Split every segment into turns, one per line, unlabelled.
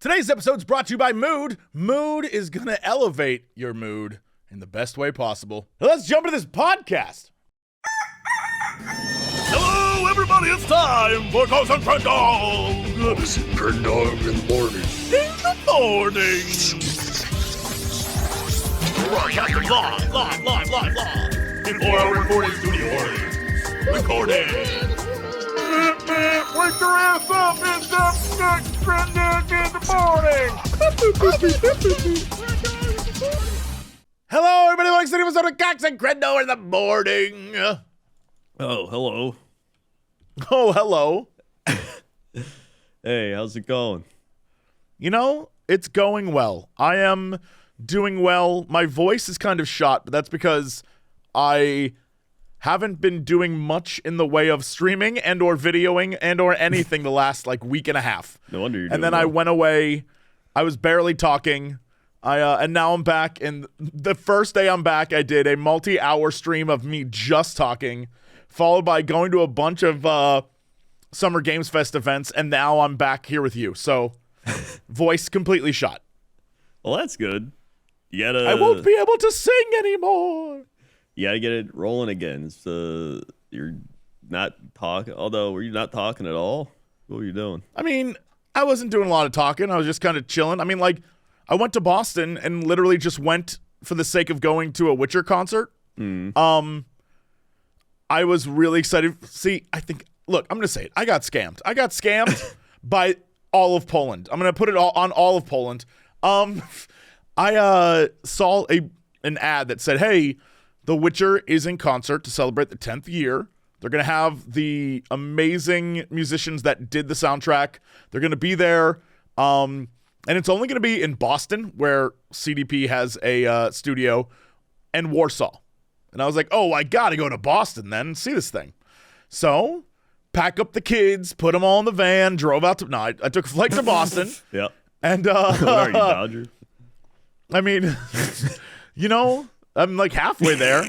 Today's episode is brought to you by Mood. Mood is going to elevate your mood in the best way possible. Let's jump into this podcast.
Hello, everybody. It's time for Ghost and Crendor.
Ghost and Crendor in the morning.
In the morning. Broadcasting live. In 4-hour recording studio. Recording. Wake your ass up. It's the Crendor in the morning.
Hello, everybody. Welcome to the episode of Cox and Crendor in the morning.
Oh, hello.
Oh, hello.
Hey, how's it going?
You know, it's going well. I am doing well. My voice is kind of shot, but that's because I haven't been doing much in the way of streaming and or videoing and or anything the last week and a half.
No wonder you're doing
And then
well.
I went away. I was barely talking. And now I'm back. And the first day I'm back, I did a multi-hour stream of me just talking, followed by going to a bunch of Summer Games Fest events, and now I'm back here with you. So, voice completely shot.
Well, that's good. You gotta.
I won't be able to sing anymore.
You gotta get it rolling again. You're not talking. Although, were you not talking at all? What were you doing?
I mean, I wasn't doing a lot of talking. I was just kind of chilling. I mean, I went to Boston and literally just went for the sake of going to a Witcher concert. I was really excited. See, look, I'm going to say it. I got scammed. I got scammed by all of Poland. I'm going to put it all of Poland. I saw an ad that said, hey, The Witcher is in concert to celebrate the 10th year. They're going to have the amazing musicians that did the soundtrack. They're going to be there. And it's only going to be in Boston, where CDP has a studio, and Warsaw. And I was like, oh, I got to go to Boston then and see this thing. So, pack up the kids, put them all in the van, drove out to... No, I took a flight to Boston.
Yeah.
And,
What are you, Dodger?
I mean, I'm halfway there.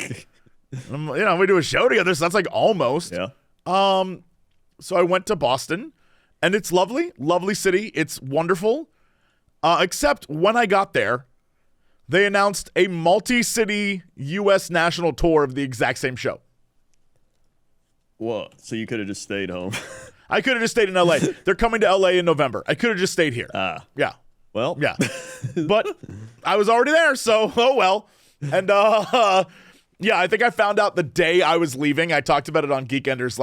We do a show together, so that's almost.
Yeah.
So I went to Boston, and it's lovely, lovely city. It's wonderful. Except when I got there, they announced a multi-city U.S. national tour of the exact same show.
What? So you could have just stayed home.
I could have just stayed in L.A. They're coming to L.A. in November. I could have just stayed here. Yeah.
Well.
Yeah. But I was already there, so oh well. And yeah, I think I found out the day I was leaving. I talked about it on Geekenders.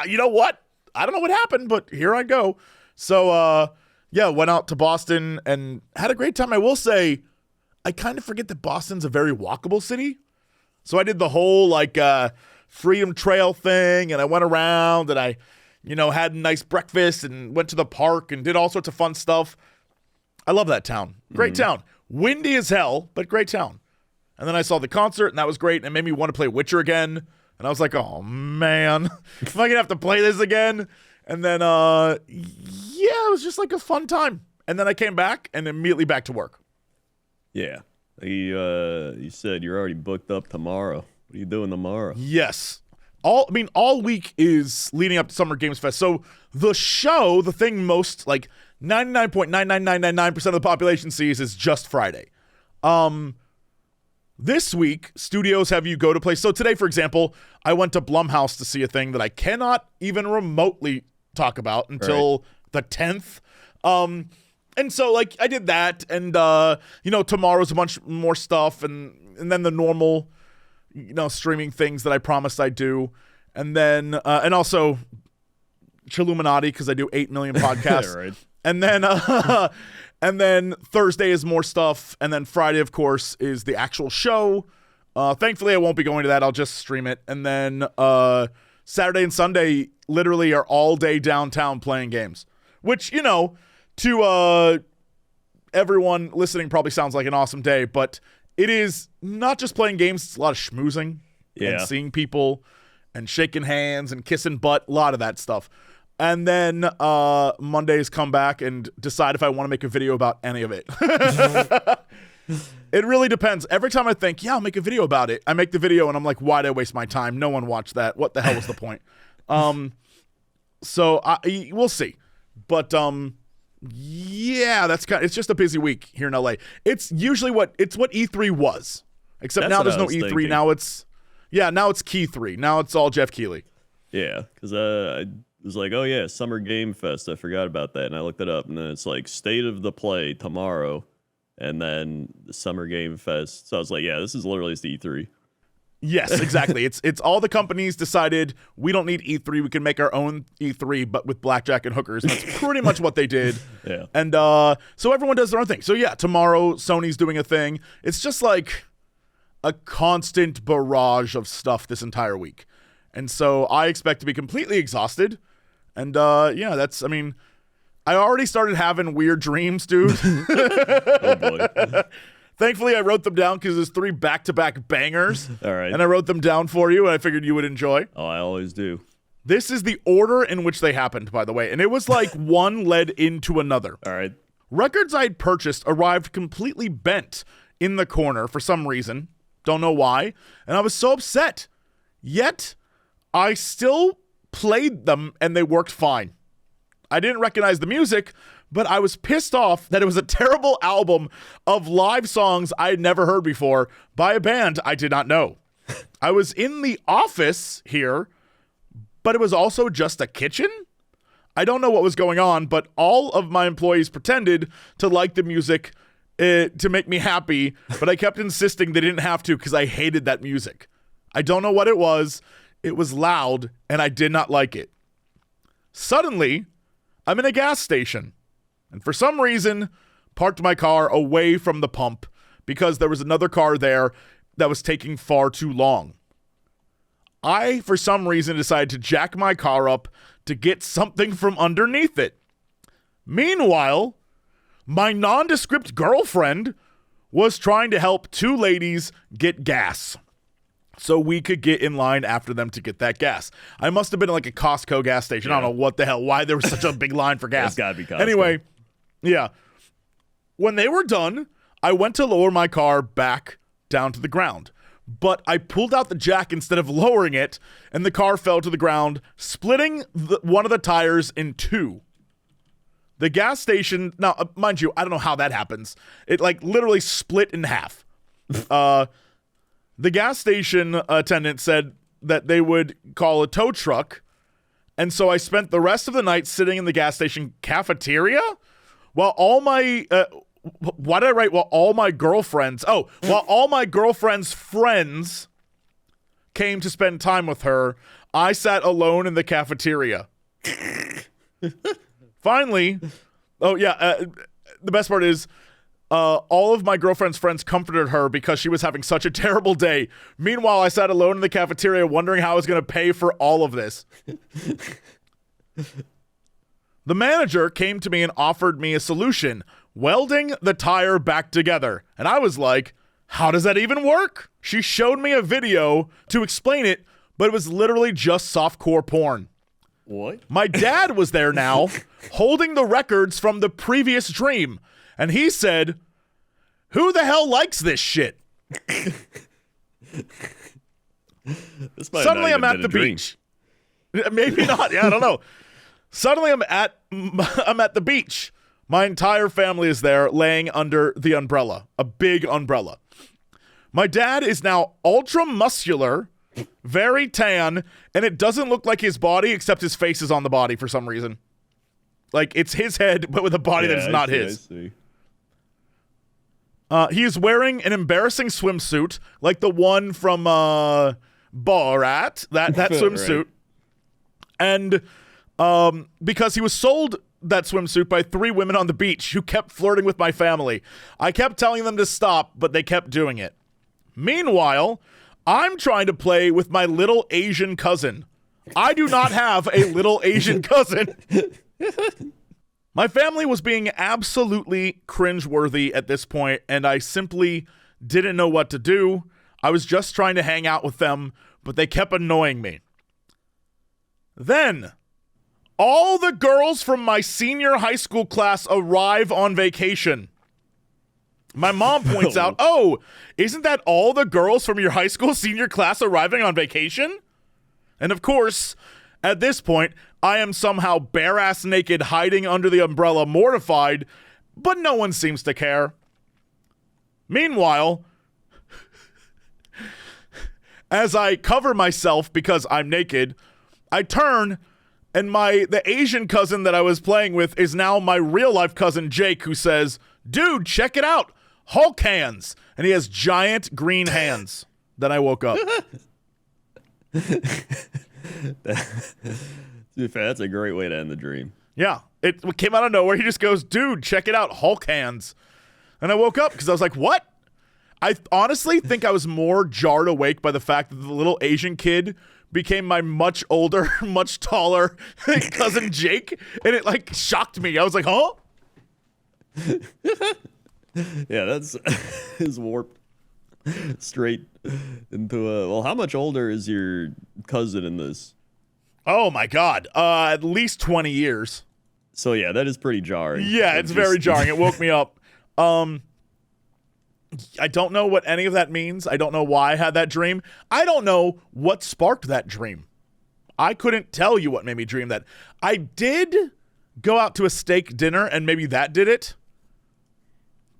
You know what? I don't know what happened, but here I go. So yeah, went out to Boston and had a great time. I will say, I kind of forget that Boston's a very walkable city. So I did the whole Freedom Trail thing, and I went around and I, had a nice breakfast and went to the park and did all sorts of fun stuff. I love that town. Great town. Windy as hell, but great town. And then I saw the concert, and that was great, and it made me want to play Witcher again. And I was like, oh, man, am I going to have to play this again? And then, yeah, it was just a fun time. And then I came back and immediately back to work.
Yeah. You said you're already booked up tomorrow. What are you doing tomorrow?
Yes. All week is leading up to Summer Games Fest. So the show, the thing most, 99.99999% of the population sees is just Friday. This week, studios have you go to places. So today, for example, I went to Blumhouse to see a thing that I cannot even remotely talk about until the 10th. And so, I did that, and, tomorrow's a bunch more stuff, and then the normal, streaming things that I promised I'd do. And then, and also, Chilluminati, because I do 8 million podcasts.
Right.
And then, and then Thursday is more stuff. And then Friday, of course, is the actual show. Thankfully, I won't be going to that. I'll just stream it. And then Saturday and Sunday literally are all day downtown playing games, which, to everyone listening probably sounds like an awesome day. But it is not just playing games. It's a lot of schmoozing and seeing people and shaking hands and kissing butt, a lot of that stuff. And then Mondays come back and decide if I want to make a video about any of it. It really depends. Every time I think, yeah, I'll make a video about it, I make the video and I'm like, why'd I waste my time? No one watched that. What the hell was the point? So we'll see. But Yeah, it's just a busy week here in LA. It's usually what E3 was. Except
That's
now
what
there's
I
no
was
E3.
thinking.
Now it's Key 3. Now it's all Jeff Keighley.
Yeah, because I was like, oh yeah, Summer Game Fest. I forgot about that, and I looked it up, and then it's like State of the Play tomorrow, and then the Summer Game Fest. So I was like, yeah, this is literally the E3.
Yes, exactly. It's all the companies decided we don't need E3. We can make our own E3, but with blackjack and hookers. And that's pretty much what they did.
Yeah.
And so everyone does their own thing. So yeah, tomorrow Sony's doing a thing. It's just like a constant barrage of stuff this entire week. And so I expect to be completely exhausted. And I already started having weird dreams, dude.
Oh boy.
Thankfully, I wrote them down because there's 3 back-to-back bangers.
All right.
And I wrote them down for you, and I figured you would enjoy.
Oh, I always do.
This is the order in which they happened, by the way. And it was like one led into another.
All right.
Records I had purchased arrived completely bent in the corner for some reason. Don't know why. And I was so upset. Yet, I still played them, and they worked fine. I didn't recognize the music, but I was pissed off that it was a terrible album of live songs I had never heard before by a band I did not know. I was in the office here, but it was also just a kitchen? I don't know what was going on, but all of my employees pretended to like the music to make me happy, but I kept insisting they didn't have to because I hated that music. I don't know what it was. It was loud, and I did not like it. Suddenly, I'm in a gas station. And for some reason, parked my car away from the pump because there was another car there that was taking far too long. I, for some reason, decided to jack my car up to get something from underneath it. Meanwhile, my nondescript girlfriend was trying to help 2 ladies get gas so we could get in line after them to get that gas. I must have been in like a Costco gas station. I don't know what the hell, why there was such a big line for gas.
It's gotta be Costco.
Anyway, yeah. When they were done, I went to lower my car back down to the ground. But I pulled out the jack instead of lowering it, and the car fell to the ground, splitting one of the tires in 2. The gas station, now, mind you, I don't know how that happens. It, like, literally split in half. The gas station attendant said that they would call a tow truck, and so I spent the rest of the night sitting in the gas station cafeteria while all my... why did I write while all my girlfriends... Oh, while all my girlfriend's friends came to spend time with her, I sat alone in the cafeteria. Finally, the best part is all of my girlfriend's friends comforted her because she was having such a terrible day. Meanwhile, I sat alone in the cafeteria wondering how I was going to pay for all of this. The manager came to me and offered me a solution, welding the tire back together. And I was like, how does that even work? She showed me a video to explain it, but it was literally just softcore porn.
What?
My dad was there now, holding the records from the previous dream, and he said, who the hell likes this shit?
This might
Suddenly
not
I'm
even
at
been
the
a dream.
beach. Maybe not. Yeah, I don't know. Suddenly I'm at the beach. My entire family is there laying under the umbrella, a big umbrella. My dad is now ultra muscular, very tan, and it doesn't look like his body except his face is on the body for some reason. Like it's his head, but with a body that is not his.
I see.
He is wearing an embarrassing swimsuit, like the one from Borat, that swimsuit. Right. And because he was sold that swimsuit by 3 women on the beach who kept flirting with my family. I kept telling them to stop, but they kept doing it. Meanwhile, I'm trying to play with my little Asian cousin. I do not have a little Asian cousin. My family was being absolutely cringeworthy at this point, and I simply didn't know what to do. I was just trying to hang out with them, but they kept annoying me. Then, all the girls from my senior high school class arrive on vacation. My mom points out, oh, isn't that all the girls from your high school senior class arriving on vacation? And of course, at this point, I am somehow bare-ass naked hiding under the umbrella, mortified, but no one seems to care. Meanwhile, as I cover myself because I'm naked, I turn, and the Asian cousin that I was playing with is now my real-life cousin Jake, who says, "Dude, check it out, Hulk hands." And he has giant green hands. Then I woke up.
To be fair, that's a great way to end the dream.
Yeah, it came out of nowhere. He just goes, "Dude, check it out, Hulk hands." And I woke up because I was like, what? I honestly think I was more jarred awake by the fact that the little Asian kid became my much older, much taller cousin Jake, and it like shocked me. I was like, huh?
Yeah, that's his warped straight into a. Well, how much older is your cousin in this?
Oh my God, at least 20 years.
So yeah, that is pretty jarring.
Yeah, it's very jarring. It woke me up. I don't know what any of that means. I don't know why I had that dream. I don't know what sparked that dream. I couldn't tell you what made me dream that. I did go out to a steak dinner, and maybe that did it.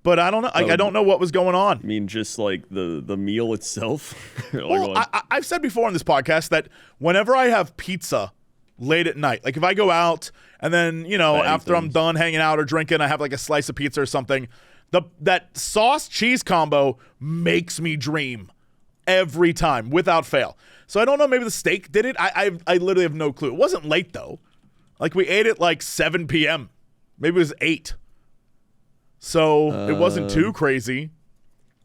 But I don't know. I don't know what was going on.
I mean, just like the meal itself.
Well, I've said before on this podcast that whenever I have pizza late at night, like if I go out and then, after I'm done hanging out or drinking, I have like a slice of pizza or something, that sauce-cheese combo makes me dream every time, without fail. So I don't know, maybe the steak did it. I literally have no clue. It wasn't late, though. Like, we ate at like 7 p.m. Maybe it was 8. So it wasn't too crazy.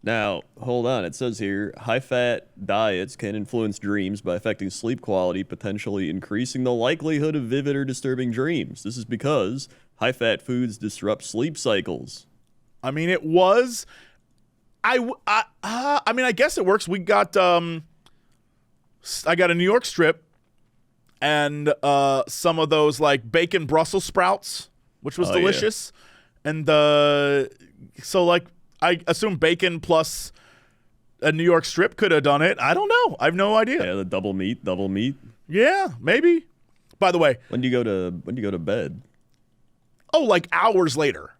Now, hold on. It says here, high-fat diets can influence dreams by affecting sleep quality, potentially increasing the likelihood of vivid or disturbing dreams. This is because high-fat foods disrupt sleep cycles.
I mean, it was. I mean, I guess it works. We got. I got a New York strip, and some of those like bacon Brussels sprouts, which was delicious, and so like I assume bacon plus a New York strip could have done it. I don't know. I have no idea.
Yeah, the double meat.
Yeah, maybe. By the way,
when do you go to bed?
Oh, like hours later.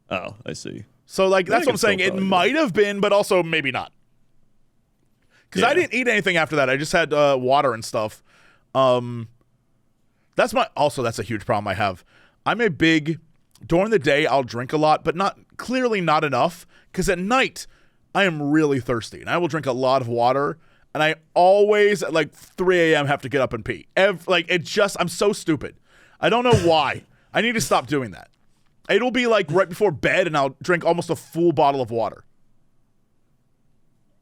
Oh, I see.
So, like, that's what I'm saying. It might have been, but also maybe not. Because I didn't eat anything after that. I just had water and stuff. That's a huge problem I have. During the day, I'll drink a lot, but clearly not enough. Because at night, I am really thirsty. And I will drink a lot of water. And I always, at like 3 a.m., have to get up and pee. I'm so stupid. I don't know why. I need to stop doing that. It'll be like right before bed, and I'll drink almost a full bottle of water.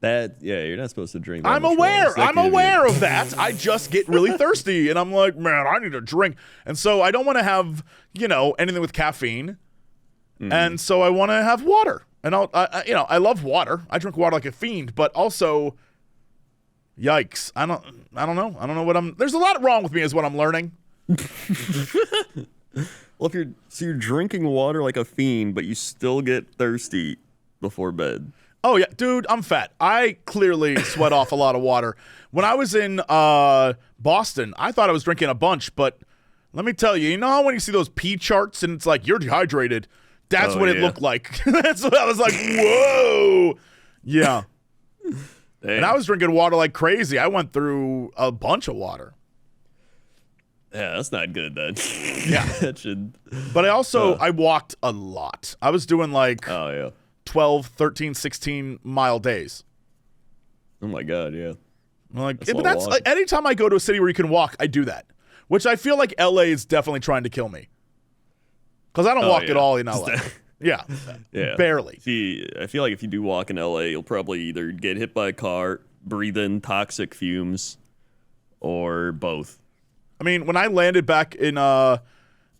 You're not supposed to drink that
I'm
much
aware.
water.
I'm aware of that. I just get really thirsty, and I'm like, man, I need a drink. And so I don't want to have, anything with caffeine. And so I want to have water. And I love water. I drink water like a fiend, but also, yikes. I don't know. I don't know there's a lot wrong with me is what I'm learning.
Well, you're drinking water like a fiend, but you still get thirsty before bed.
Oh yeah, dude, I'm fat. I clearly sweat off a lot of water. When I was in Boston, I thought I was drinking a bunch, but let me tell you, how when you see those pee charts and it's like you're dehydrated, that's what it looked like. That's what I was like, whoa. Yeah. And I was drinking water like crazy. I went through a bunch of water.
Yeah, that's not good then.
Yeah.
That should.
But I walked a lot. I was doing like 12, 13, 16 mile days.
Oh my God, yeah.
That's anytime I go to a city where you can walk, I do that. Which I feel like LA is definitely trying to kill me. Because I don't walk at all in LA. Yeah. Barely.
I feel like if you do walk in LA, you'll probably either get hit by a car, breathe in toxic fumes, or both.
I mean, when I landed back in LA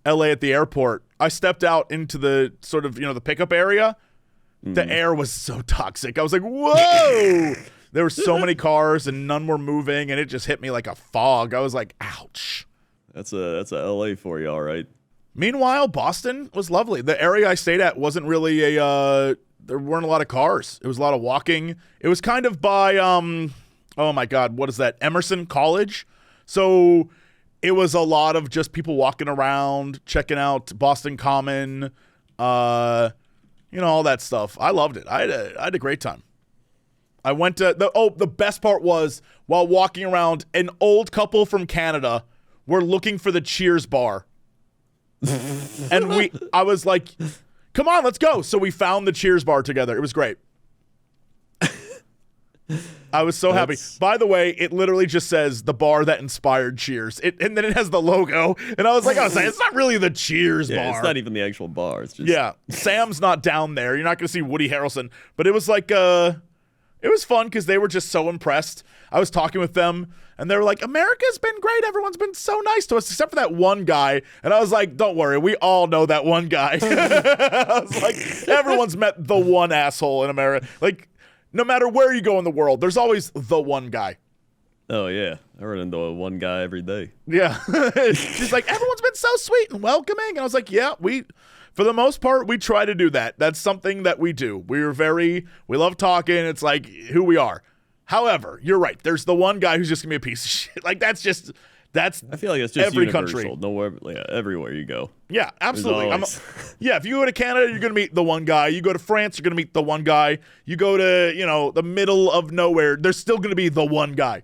at the airport, I stepped out into the sort of, the pickup area. The air was so toxic. I was like, whoa! There were so many cars and none were moving, and it just hit me like a fog. I was like, ouch.
That's a LA for you, all right.
Meanwhile, Boston was lovely. The area I stayed at wasn't really there weren't a lot of cars. It was a lot of walking. It was kind of by, oh my God, what is that? Emerson College. So it was a lot of just people walking around, checking out Boston Common, all that stuff. I loved it. I had a great time. I went to the best part was while walking around, an old couple from Canada were looking for the Cheers bar. And I was like, come on, let's go. So we found the Cheers bar together. It was great. I was so happy. By the way, it literally just says the bar that inspired Cheers. And then it has the logo. And I was like, it's not really the Cheers bar.
It's not even the actual bar. It's just
Sam's not down there. You're not going to see Woody Harrelson. But it was like, it was fun because they were just so impressed. I was talking with them, and they were like, America's been great. Everyone's been so nice to us, except for that one guy. And I was like, don't worry. We all know that one guy. I was like, everyone's met the one asshole in America. Like, no matter where you go in the world, there's always the one guy.
Oh, yeah. I run into one guy every day.
Yeah. She's like, everyone's been so sweet and welcoming. And I was like, yeah, for the most part, we try to do that. That's something that we do. We love talking. It's like who we are. However, you're right. There's the one guy who's just going to be a piece of shit. Like, I feel like it's just
every
universal.
Country. Everywhere you go.
Yeah, absolutely. If you go to Canada, you're going to meet the one guy. You go to France, you're going to meet the one guy. You go to, the middle of nowhere, there's still going to be the one guy.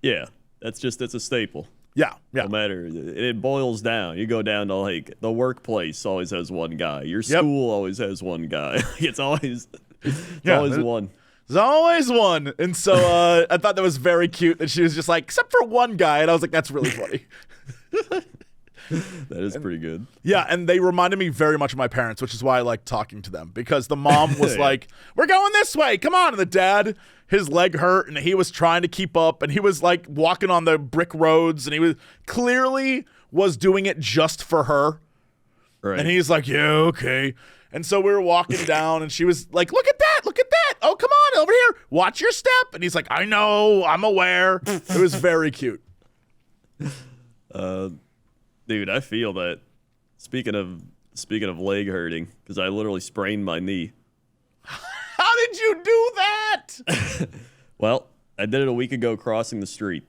Yeah, it's a staple.
Yeah.
No matter, it boils down. You go down to like the workplace always has one guy. Your school always has one guy. It's always one.
There's always one. And so I thought that was very cute that she was just like, except for one guy. And I was like, that's really funny.
That is pretty good.
Yeah, and they reminded me very much of my parents, which is why I like talking to them. Because the mom was like, we're going this way. Come on. And the dad, his leg hurt, and he was trying to keep up. And he was like walking on the brick roads. And he was clearly doing it just for her.
Right.
And he's like, yeah, okay. And so we were walking down, and she was like, look at that. Oh, come on, over here. Watch your step. And he's like, I know, I'm aware. It was very cute.
Dude, I feel that. Speaking of leg hurting, because I literally sprained my knee.
How did you do that?
Well, I did it a week ago crossing the street.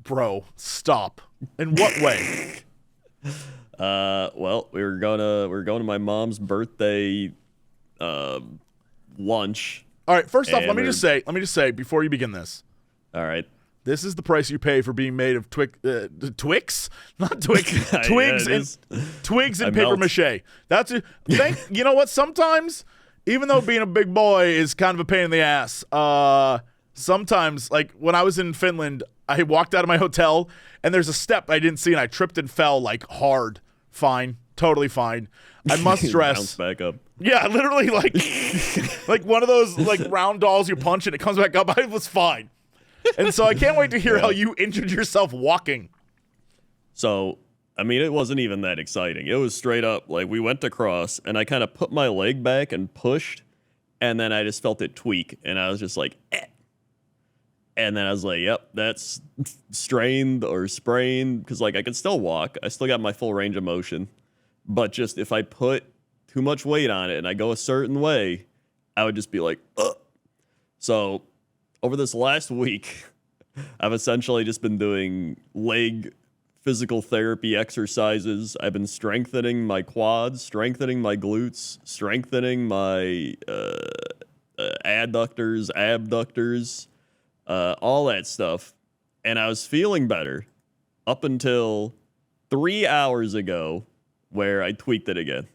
Bro, stop. In what way?
Well, we were going to my mom's birthday lunch.
All right, first off, let me just say before you begin this.
All right.
This is the price you pay for being made of Twix, not Twix, twigs and paper mache. You know what? Sometimes, even though being a big boy is kind of a pain in the ass, sometimes, like when I was in Finland, I walked out of my hotel and there's a step I didn't see and I tripped and fell like hard. Fine, totally fine. I must stress.
Bounce back up.
Yeah, literally like one of those like round dolls you punch and it comes back up. I was fine. And so I can't wait to hear how you injured yourself walking.
So, I mean, it wasn't even that exciting. It was straight up, like, we went to cross, and I kind of put my leg back and pushed, and then I just felt it tweak, and I was just like, eh. And then I was like, yep, that's strained or sprained, because, like, I could still walk. I still got my full range of motion. But just if I put too much weight on it and I go a certain way, I would just be like, ugh. So over this last week, I've essentially just been doing leg physical therapy exercises. I've been strengthening my quads, strengthening my glutes, strengthening my adductors, abductors, all that stuff. And I was feeling better up until 3 hours ago where I tweaked it again.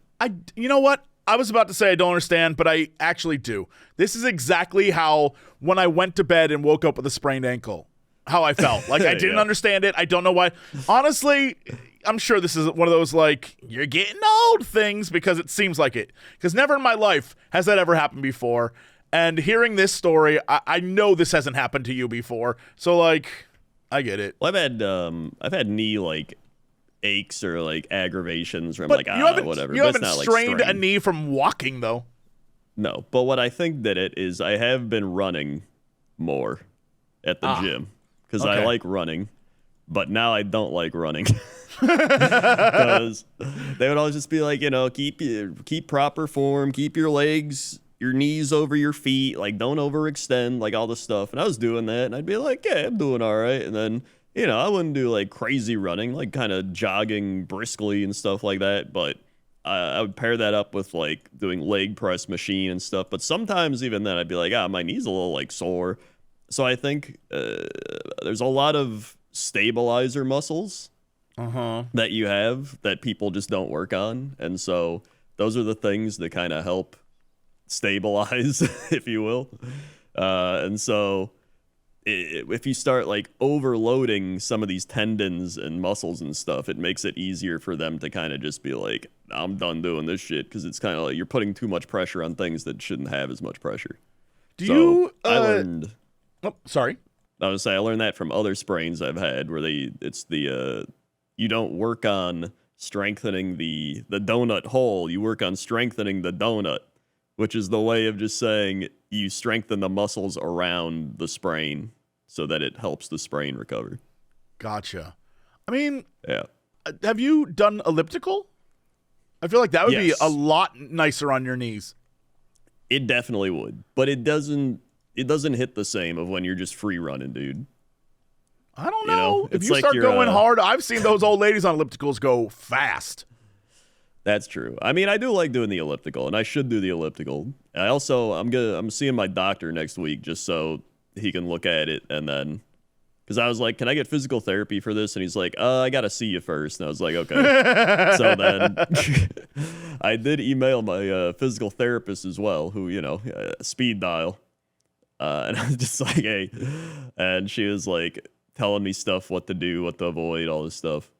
You know what? I was about to say I don't understand, but I actually do. This is exactly how, when I went to bed and woke up with a sprained ankle, how I felt. Like, I didn't understand it. I don't know why. Honestly, I'm sure this is one of those, like, you're getting old things, because it seems like it. Because never in my life has that ever happened before. And hearing this story, I know this hasn't happened to you before. So, like, I get it.
Well, I've had knee, like, aches or like aggravations where I'm
but
like, whatever.
You haven't strained a knee from walking, though.
No, but what I think did it is I have been running more at the gym because I like running, but now I don't like running because they would always just be like, keep proper form, keep your legs, your knees over your feet, like don't overextend, like all this stuff. And I was doing that, and I'd be like, yeah, I'm doing all right, and then I wouldn't do like crazy running, like kind of jogging briskly and stuff like that. But I would pair that up with like doing leg press machine and stuff. But sometimes even then I'd be like, my knee's a little like sore. So I think there's a lot of stabilizer muscles that you have that people just don't work on. And so those are the things that kind of help stabilize, if you will. And so if you start like overloading some of these tendons and muscles and stuff, it makes it easier for them to kind of just be like, I'm done doing this shit, because it's kind of like you're putting too much pressure on things that shouldn't have as much pressure. I learned.
Oh, sorry.
I was say I learned that from other sprains I've had where you don't work on strengthening the donut hole, you work on strengthening the donut, which is the way of just saying you strengthen the muscles around the sprain so that it helps the sprain recover.
Gotcha. I mean,
yeah.
Have you done elliptical? I feel like that would be a lot nicer on your knees.
It definitely would, but it doesn't hit the same of when you're just free running, dude.
I don't know. If you
like
start going hard, I've seen those old ladies on ellipticals go fast.
That's true. I mean, I do like doing the elliptical, and I should do the elliptical. I'm seeing my doctor next week just so he can look at it, and then because I was like, can I get physical therapy for this? And he's like, I gotta see you first. And I was like, okay. So then I did email my physical therapist as well, who speed dial, and I was just like, hey, and she was like telling me stuff, what to do, what to avoid, all this stuff.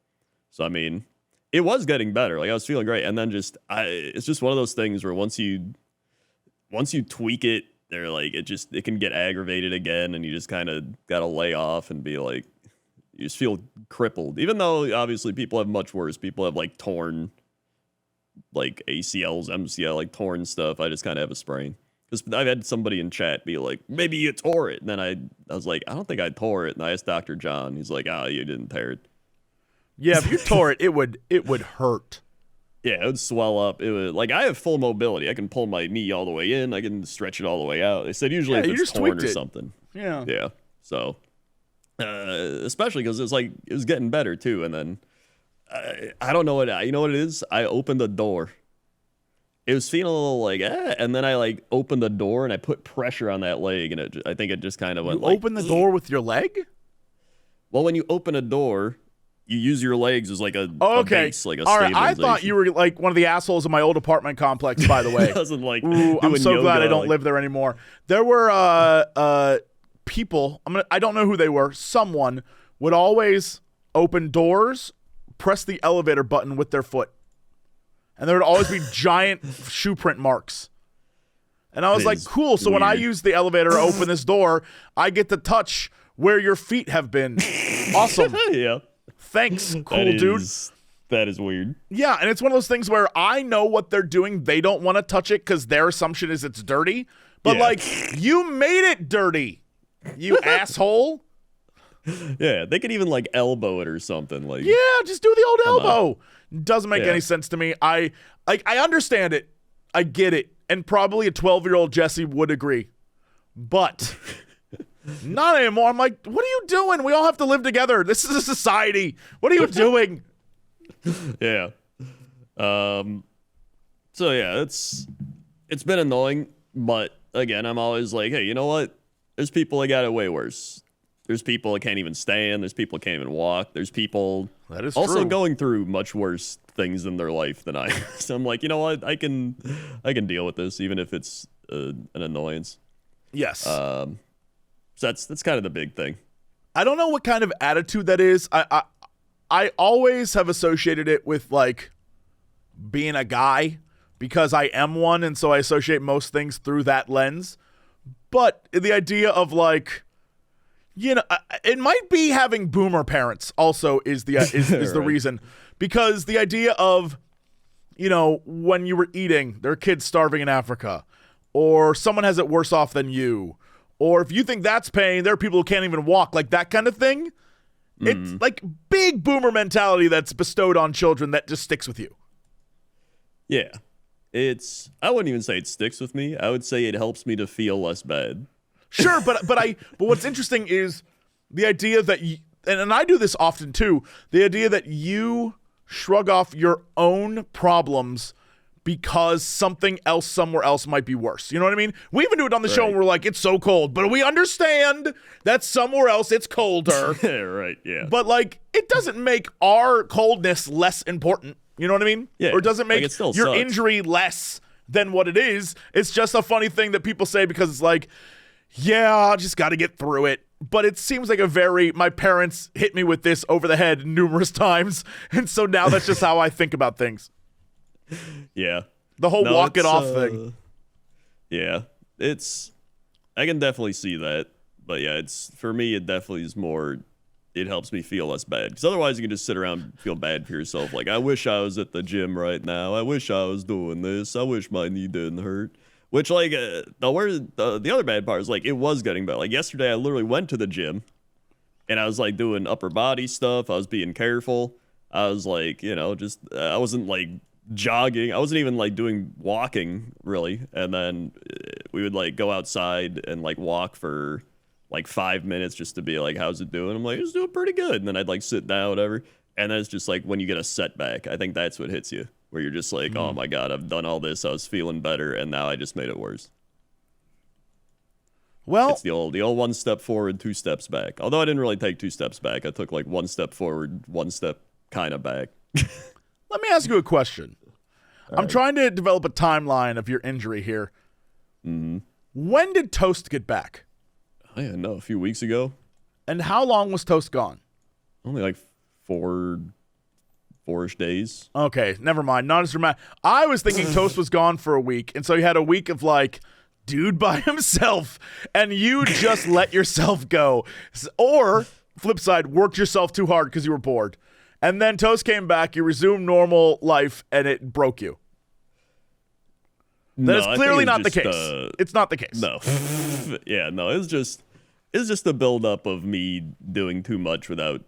So I mean, it was getting better. Like I was feeling great, and then it's just one of those things where once you tweak it, they're like it can get aggravated again, and you just kind of gotta lay off and be like, you just feel crippled. Even though obviously people have much worse. People have like torn, like ACLs, MCL, like torn stuff. I just kind of have a sprain. Because I've had somebody in chat be like, maybe you tore it, and then I was like, I don't think I tore it, and I asked Dr. John. He's like, you didn't tear it.
Yeah, if you tore it, it would hurt.
Yeah, it would swell up. It would, like, I have full mobility. I can pull my knee all the way in. I can stretch it all the way out. They said usually if it's torn or something.
Yeah.
Yeah. So, especially because it was getting better too. And then I don't know what you know what it is. I opened the door. It was feeling a little like and then I like opened the door and I put pressure on that leg, and I think it just kind of went.
You open the door with your leg?
Well, when you open a door, you use your legs as like a base, like a
all right,
stabilization.
I thought you were like one of the assholes in my old apartment complex, by the way.
Doesn't like.
Ooh, I'm so glad I don't
like,
live there anymore. There were people. I don't know who they were. Someone would always open doors, press the elevator button with their foot, and there would always be giant shoe print marks. And I was like, cool. So when I use the elevator to open this door, I get to touch where your feet have been. Awesome.
Yeah.
Thanks, cool dude.
That is weird.
Yeah, and it's one of those things where I know what they're doing. They don't want to touch it because their assumption is it's dirty. But, you made it dirty, you asshole.
Yeah, they could even, like, elbow it or something. Like,
yeah, just do the old elbow. Doesn't make any sense to me. I understand it. I get it. And probably a 12-year-old Jesse would agree. But not anymore. I'm like, what are you doing? We all have to live together. This is a society. What are you doing?
Yeah. So yeah, it's been annoying, but again, I'm always like, hey, you know what? There's people that got it way worse. There's people that can't even stand. There's people that can't even walk. There's people
that is
also
true.
Going through much worse things in their life than I. So I'm like, you know what? I can deal with this, even if it's an annoyance.
Yes.
So that's kind of the big thing.
I don't know what kind of attitude that is. I always have associated it with like being a guy because I am one, and so I associate most things through that lens. But the idea of like, you know, it might be having boomer parents also is the is the reason, because the idea of, you know, when you were eating, there are kids starving in Africa, or someone has it worse off than you, or if you think that's pain, there are people who can't even walk, like that kind of thing. It's like big boomer mentality that's bestowed on children that just sticks with you.
Yeah. I wouldn't even say it sticks with me. I would say it helps me to feel less bad.
Sure, but what's interesting is the idea that and I do this often too, the idea that you shrug off your own problems because something else somewhere else might be worse. You know what I mean? We even do it on the show and we're like, it's so cold, but we understand that somewhere else it's colder.
Right, yeah.
But like, it doesn't make our coldness less important. You know what I mean?
Yeah.
Or it doesn't make
it still
your
sucks.
injury less than what it is. It's just a funny thing that people say because it's like, yeah, I just got to get through it. But it seems like my parents hit me with this over the head numerous times. And so now that's just how I think about things.
Yeah.
The whole walk it off thing.
Yeah. I can definitely see that. But yeah, for me, it definitely is more, it helps me feel less bad. Because otherwise you can just sit around and feel bad for yourself. Like, I wish I was at the gym right now. I wish I was doing this. I wish my knee didn't hurt. Which, like, the other bad part is, like, it was getting bad. Like, yesterday I literally went to the gym and I was, like, doing upper body stuff. I was being careful. I was, like, I wasn't, like, jogging. I wasn't even like doing walking really. And then we would like go outside and like walk for like 5 minutes just to be like, how's it doing? I'm like, it's doing pretty good. And then I'd like sit down, whatever. And then it's just like when you get a setback, I think that's what hits you, where you're just like, oh my God, I've done all this. I was feeling better. And now I just made it worse.
Well,
it's the old 1 step forward, 2 steps back. Although I didn't really take 2 steps back. I took like 1 step forward, 1 step kind of back.
let me ask you a question. I'm trying to develop a timeline of your injury here.
Mm-hmm.
When did Toast get back?
I don't know, a few weeks ago.
And how long was Toast gone?
Only like 4-ish days.
Okay, never mind. Not as dramatic. I was thinking Toast was gone for a week, and so you had a week of like, dude by himself, and you just let yourself go. Or, flip side, worked yourself too hard because you were bored. And then Toast came back, you resumed normal life, and it broke you. That is clearly not the case. It's not the case.
No. Yeah, no, it's just a buildup of me doing too much without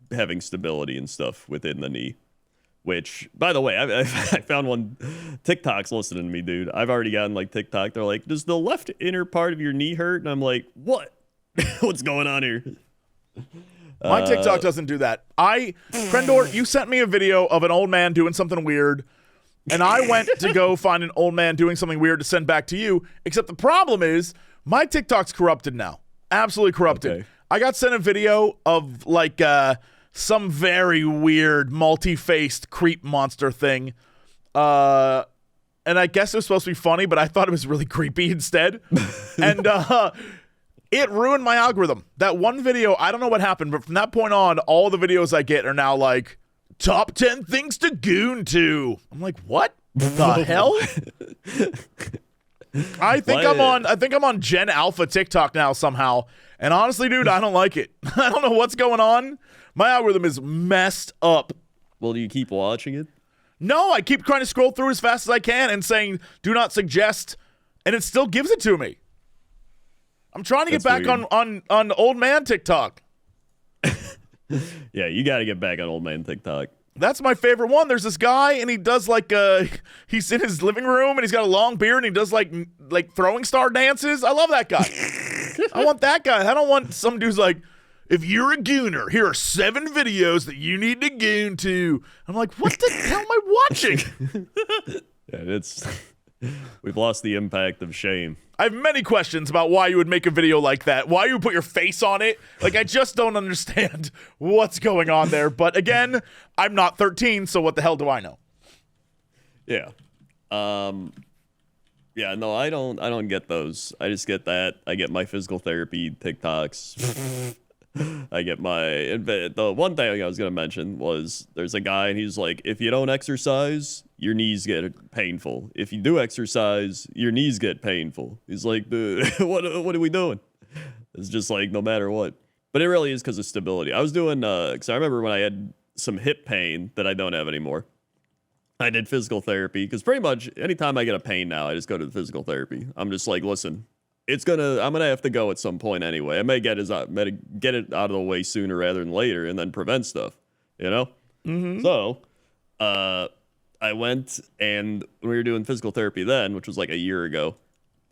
having stability and stuff within the knee. Which, by the way, I found one. TikTok's listening to me, dude. I've already gotten like TikTok. They're like, does the left inner part of your knee hurt? And I'm like, what? What's going on here?
My TikTok doesn't do that. Crendor, you sent me a video of an old man doing something weird, and I went to go find an old man doing something weird to send back to you, except the problem is my TikTok's corrupted now. Absolutely corrupted.
Okay.
I got sent a video of like some very weird multi-faced creep monster thing. And I guess it was supposed to be funny, but I thought it was really creepy instead. And it ruined my algorithm. That one video, I don't know what happened, but from that point on, all the videos I get are now like, top 10 things to goon to. I'm like, what the hell? I think I'm on Gen Alpha TikTok now somehow. And honestly, dude, I don't like it. I don't know what's going on. My algorithm is messed up.
Well, do you keep watching it?
No, I keep trying to scroll through as fast as I can and saying, do not suggest, and it still gives it to me. I'm trying to get back on old man TikTok.
Yeah, you got to get back on old man TikTok.
That's my favorite one. There's this guy, and he does like he's in his living room, and he's got a long beard, and he does like throwing star dances. I love that guy. I want that guy. I don't want some dude's like, if you're a gooner, here are 7 videos that you need to goon to. I'm like, what the hell am I watching?
Yeah, we've lost the impact of shame.
I have many questions about why you would make a video like that. Why you would put your face on it. Like, I just don't understand what's going on there. But again, I'm not 13, so what the hell do I know?
Yeah. Yeah, no, I don't get those. I just get that. I get my physical therapy TikToks. I get the one thing I was going to mention was there's a guy and he's like, if you don't exercise, your knees get painful. If you do exercise, your knees get painful. He's like, dude, what are we doing? It's just like, no matter what. But it really is because of stability. I was doing, because I remember when I had some hip pain that I don't have anymore. I did physical therapy because pretty much anytime I get a pain now, I just go to the physical therapy. I'm just like, listen, I'm gonna have to go at some point anyway. I may get it out of the way sooner rather than later, and then prevent stuff, you know.
Mm-hmm.
So, I went and we were doing physical therapy then, which was like a year ago.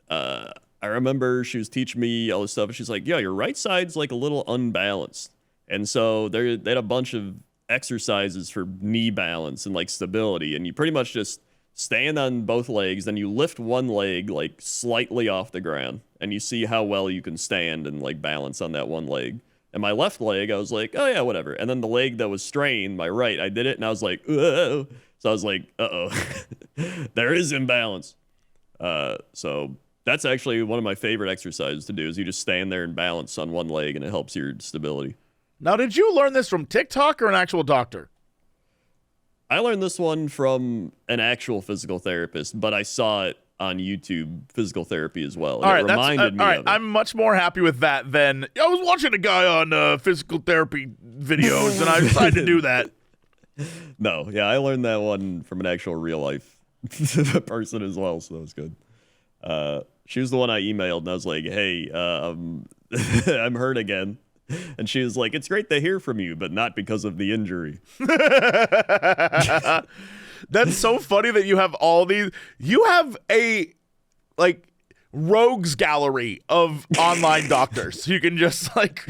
I I remember she was teaching me all this stuff, and she's like, "Yeah, your right side's like a little unbalanced." And so they had a bunch of exercises for knee balance and like stability, and you pretty much just stand on both legs, then you lift one leg like slightly off the ground, and you see how well you can stand and like balance on that one leg. And my left leg, I was like, oh yeah, whatever. And then the leg that was strained, my right, I did it, and I was like, oh. So I was like, there is imbalance. So that's actually one of my favorite exercises to do, is you just stand there and balance on one leg, and it helps your stability.
Now, did you learn this from TikTok or an actual doctor?
I learned this one from an actual physical therapist, but I saw it on YouTube physical therapy as well. And it reminded me of it.
I'm much more happy with that than I was watching a guy on physical therapy videos, and I decided to do that.
No, yeah, I learned that one from an actual real life person as well, so that was good. She was the one I emailed, and I was like, hey, I'm hurt again. And she was like, it's great to hear from you, but not because of the injury.
That's so funny that you have all these. You have a, like, rogues gallery of online doctors. You can just, like,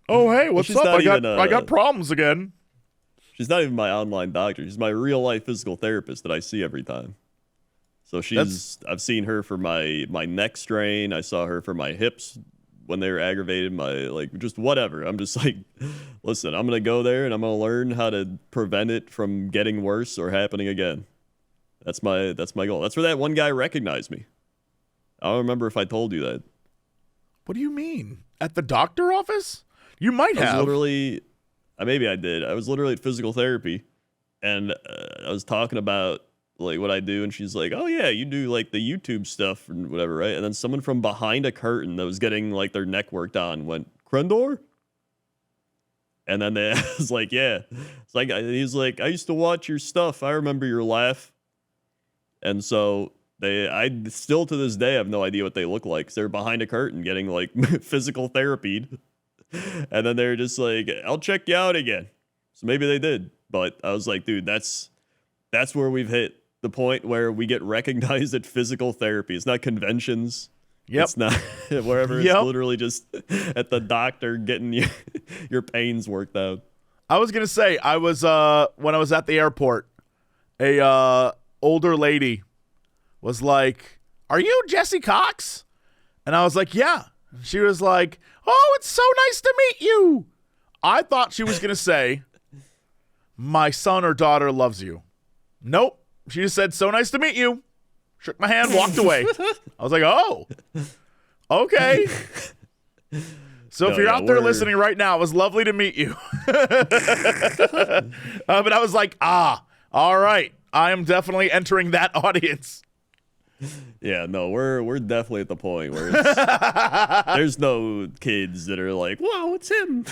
oh, hey, what's up? I got problems again.
She's not even my online doctor. She's my real-life physical therapist that I see every time. So I've seen her for my neck strain. I saw her for my hips when they were aggravated, just whatever. I'm just like, listen, I'm going to go there and I'm going to learn how to prevent it from getting worse or happening again. That's my goal. That's where that one guy recognized me. I don't remember if I told you that.
What do you mean? At the doctor office? You might have.
Maybe I did. I was literally at physical therapy, and I was talking about like what I do, and she's like, oh yeah, you do like the YouTube stuff and whatever, right? And then someone from behind a curtain that was getting like their neck worked on went, Crendor? And then they was like, yeah. It's like, he's like, I used to watch your stuff. I remember your laugh. And so I still to this day have no idea what they look like, 'cause they're behind a curtain getting like physical therapied. And then they're just like, I'll check you out again. So maybe they did. But I was like, dude, that's where we've hit the point where we get recognized at physical therapy. It's not conventions.
Yep.
It's not wherever. It's literally just at the doctor getting your pains worked out.
I was going to say, I was, when I was at the airport, a older lady was like, are you Jesse Cox? And I was like, yeah. She was like, oh, it's so nice to meet you. I thought she was going to say, my son or daughter loves you. Nope. She just said, so nice to meet you. Shook my hand, walked away. I was like, oh, okay. So if you're out there listening right now, it was lovely to meet you. But I was like, all right. I am definitely entering that audience.
Yeah, no, we're definitely at the point where there's no kids that are like, whoa, it's him.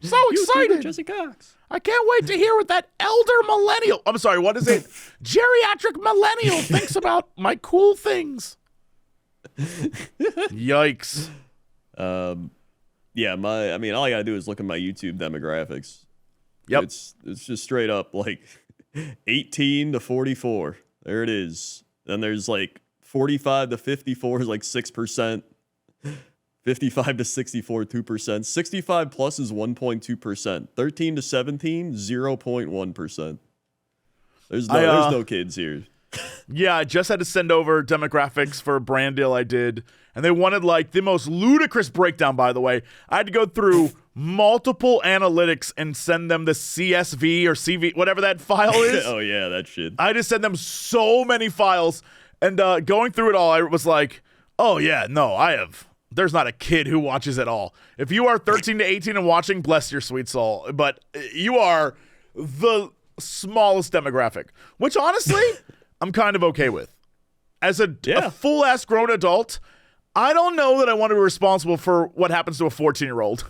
So excited.
Jesse Cox.
I can't wait to hear what that elder millennial, I'm sorry, what is it? Geriatric millennial thinks about my cool things. Yikes.
Yeah, all I gotta do is look at my YouTube demographics.
Yep.
It's just straight up like 18 to 44. There it is. Then there's like 45 to 54 is like 6%. 55 to 64, 2%. 65 plus is 1.2%. 13 to 17, 0.1%. There's no kids here.
Yeah, I just had to send over demographics for a brand deal I did, and they wanted like the most ludicrous breakdown, by the way. I had to go through multiple analytics and send them the CSV or CV, whatever that file is.
Oh, yeah, that shit.
I just sent them so many files, and going through it all, I was like, oh, yeah, no, there's not a kid who watches it all. If you are 13 to 18 and watching, bless your sweet soul. But you are the smallest demographic, which honestly, I'm kind of okay with. As a full-ass grown adult, I don't know that I want to be responsible for what happens to a 14-year-old.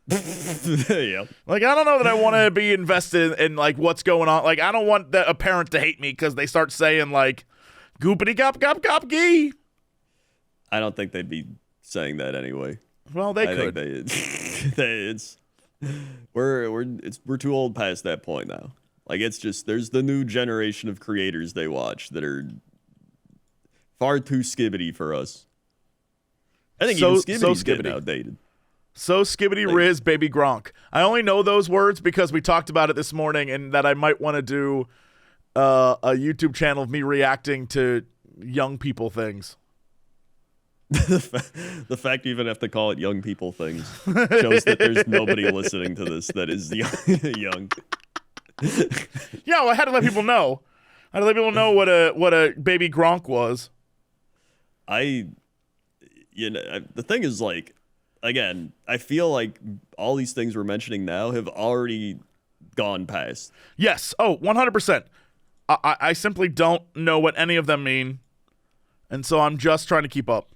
Yeah.
Like, I don't know that I want to be invested in like, what's going on. Like, I don't want a parent to hate me because they start saying, like, goopity gop gop gop gee.
I don't think they'd be saying that anyway.
Well, they could.
We're too old past that point now. Like, it's just, there's the new generation of creators they watch that are Far too skibbity for us. I think
So-
even
so
skibbity's getting
skibbity.
outdated.
So skibbity riz, baby Gronk. I only know those words because we talked about it this morning, and that I might want to do a YouTube channel of me reacting to young people things.
The fact you even have to call it young people things shows that there's nobody listening to this that is young.
Yeah, well, I had to let people know. I had to let people know what a baby Gronk was.
The thing is, like, again, I feel like all these things we're mentioning now have already gone past.
Yes. Oh, 100%. I simply don't know what any of them mean, and so I'm just trying to keep up.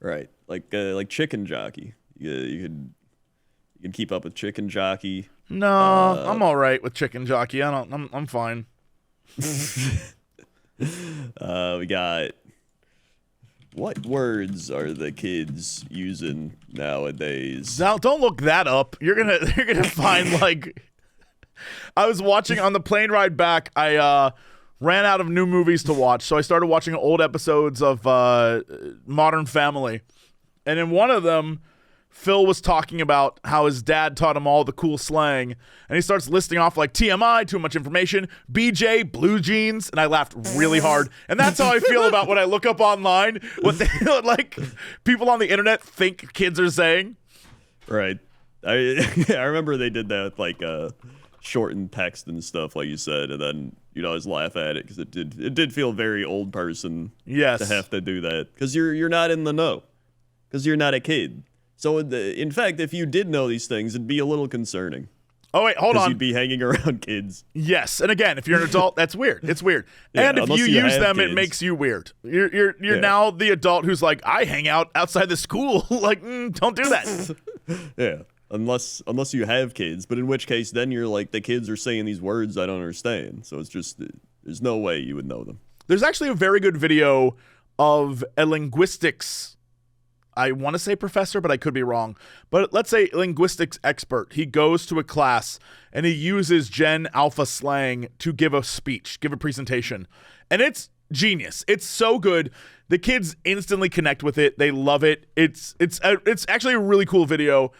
Right, like chicken jockey. You can keep up with chicken jockey.
No, I'm all right with chicken jockey. I'm fine.
We got, what words are the kids using nowadays?
Zal, don't look that up. You're gonna find like. I was watching on the plane ride back. I ran out of new movies to watch, so I started watching old episodes of Modern Family, and in one of them, Phil was talking about how his dad taught him all the cool slang, and he starts listing off like TMI, too much information, BJ, blue jeans, and I laughed really hard. And that's how I feel about when I look up online what they like people on the internet think kids are saying.
Right. I remember they did that with like shortened text and stuff, like you said, and then you'd always laugh at it because it did feel very old person.
Yes.
To have to do that because you're not in the know, because you're not a kid. So in fact, if you did know these things, it'd be a little concerning.
Oh wait, hold
Because
on.
you'd be hanging around kids.
Yes, and again, if you're an adult, that's weird. It's weird.
Yeah,
and if you
unless you
use
have
them, it
kids.
makes you weird. You're
Yeah.
now the adult who's like, I hang out outside the school. Like, don't do that.
Yeah. Unless you have kids, but in which case then you're like, the kids are saying these words I don't understand. So it's just, there's no way you would know them.
There's actually a very good video of a linguistics, I want to say professor, but I could be wrong. But let's say linguistics expert. He goes to a class and he uses Gen Alpha slang to give a speech, give a presentation. And it's genius. It's so good. The kids instantly connect with it. They love it. It's actually a really cool video.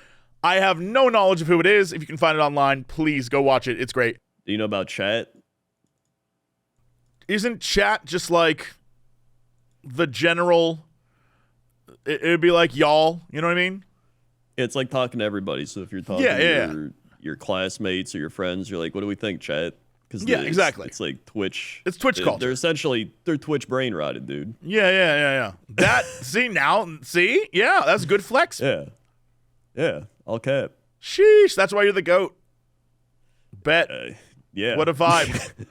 I have no knowledge of who it is. If you can find it online, please go watch it. It's great.
Do you know about chat?
Isn't chat just like the general? It'd be like y'all. You know what I mean?
It's like talking to everybody. So if you're talking to your classmates or your friends, you're like, what do we think, chat? Because
exactly.
It's like Twitch.
It's Twitch culture.
They're Twitch brain rotted, dude.
Yeah. That see? Yeah, that's a good flex.
Yeah, all cap.
Sheesh, that's why you're the GOAT. Bet.
Yeah.
What a vibe.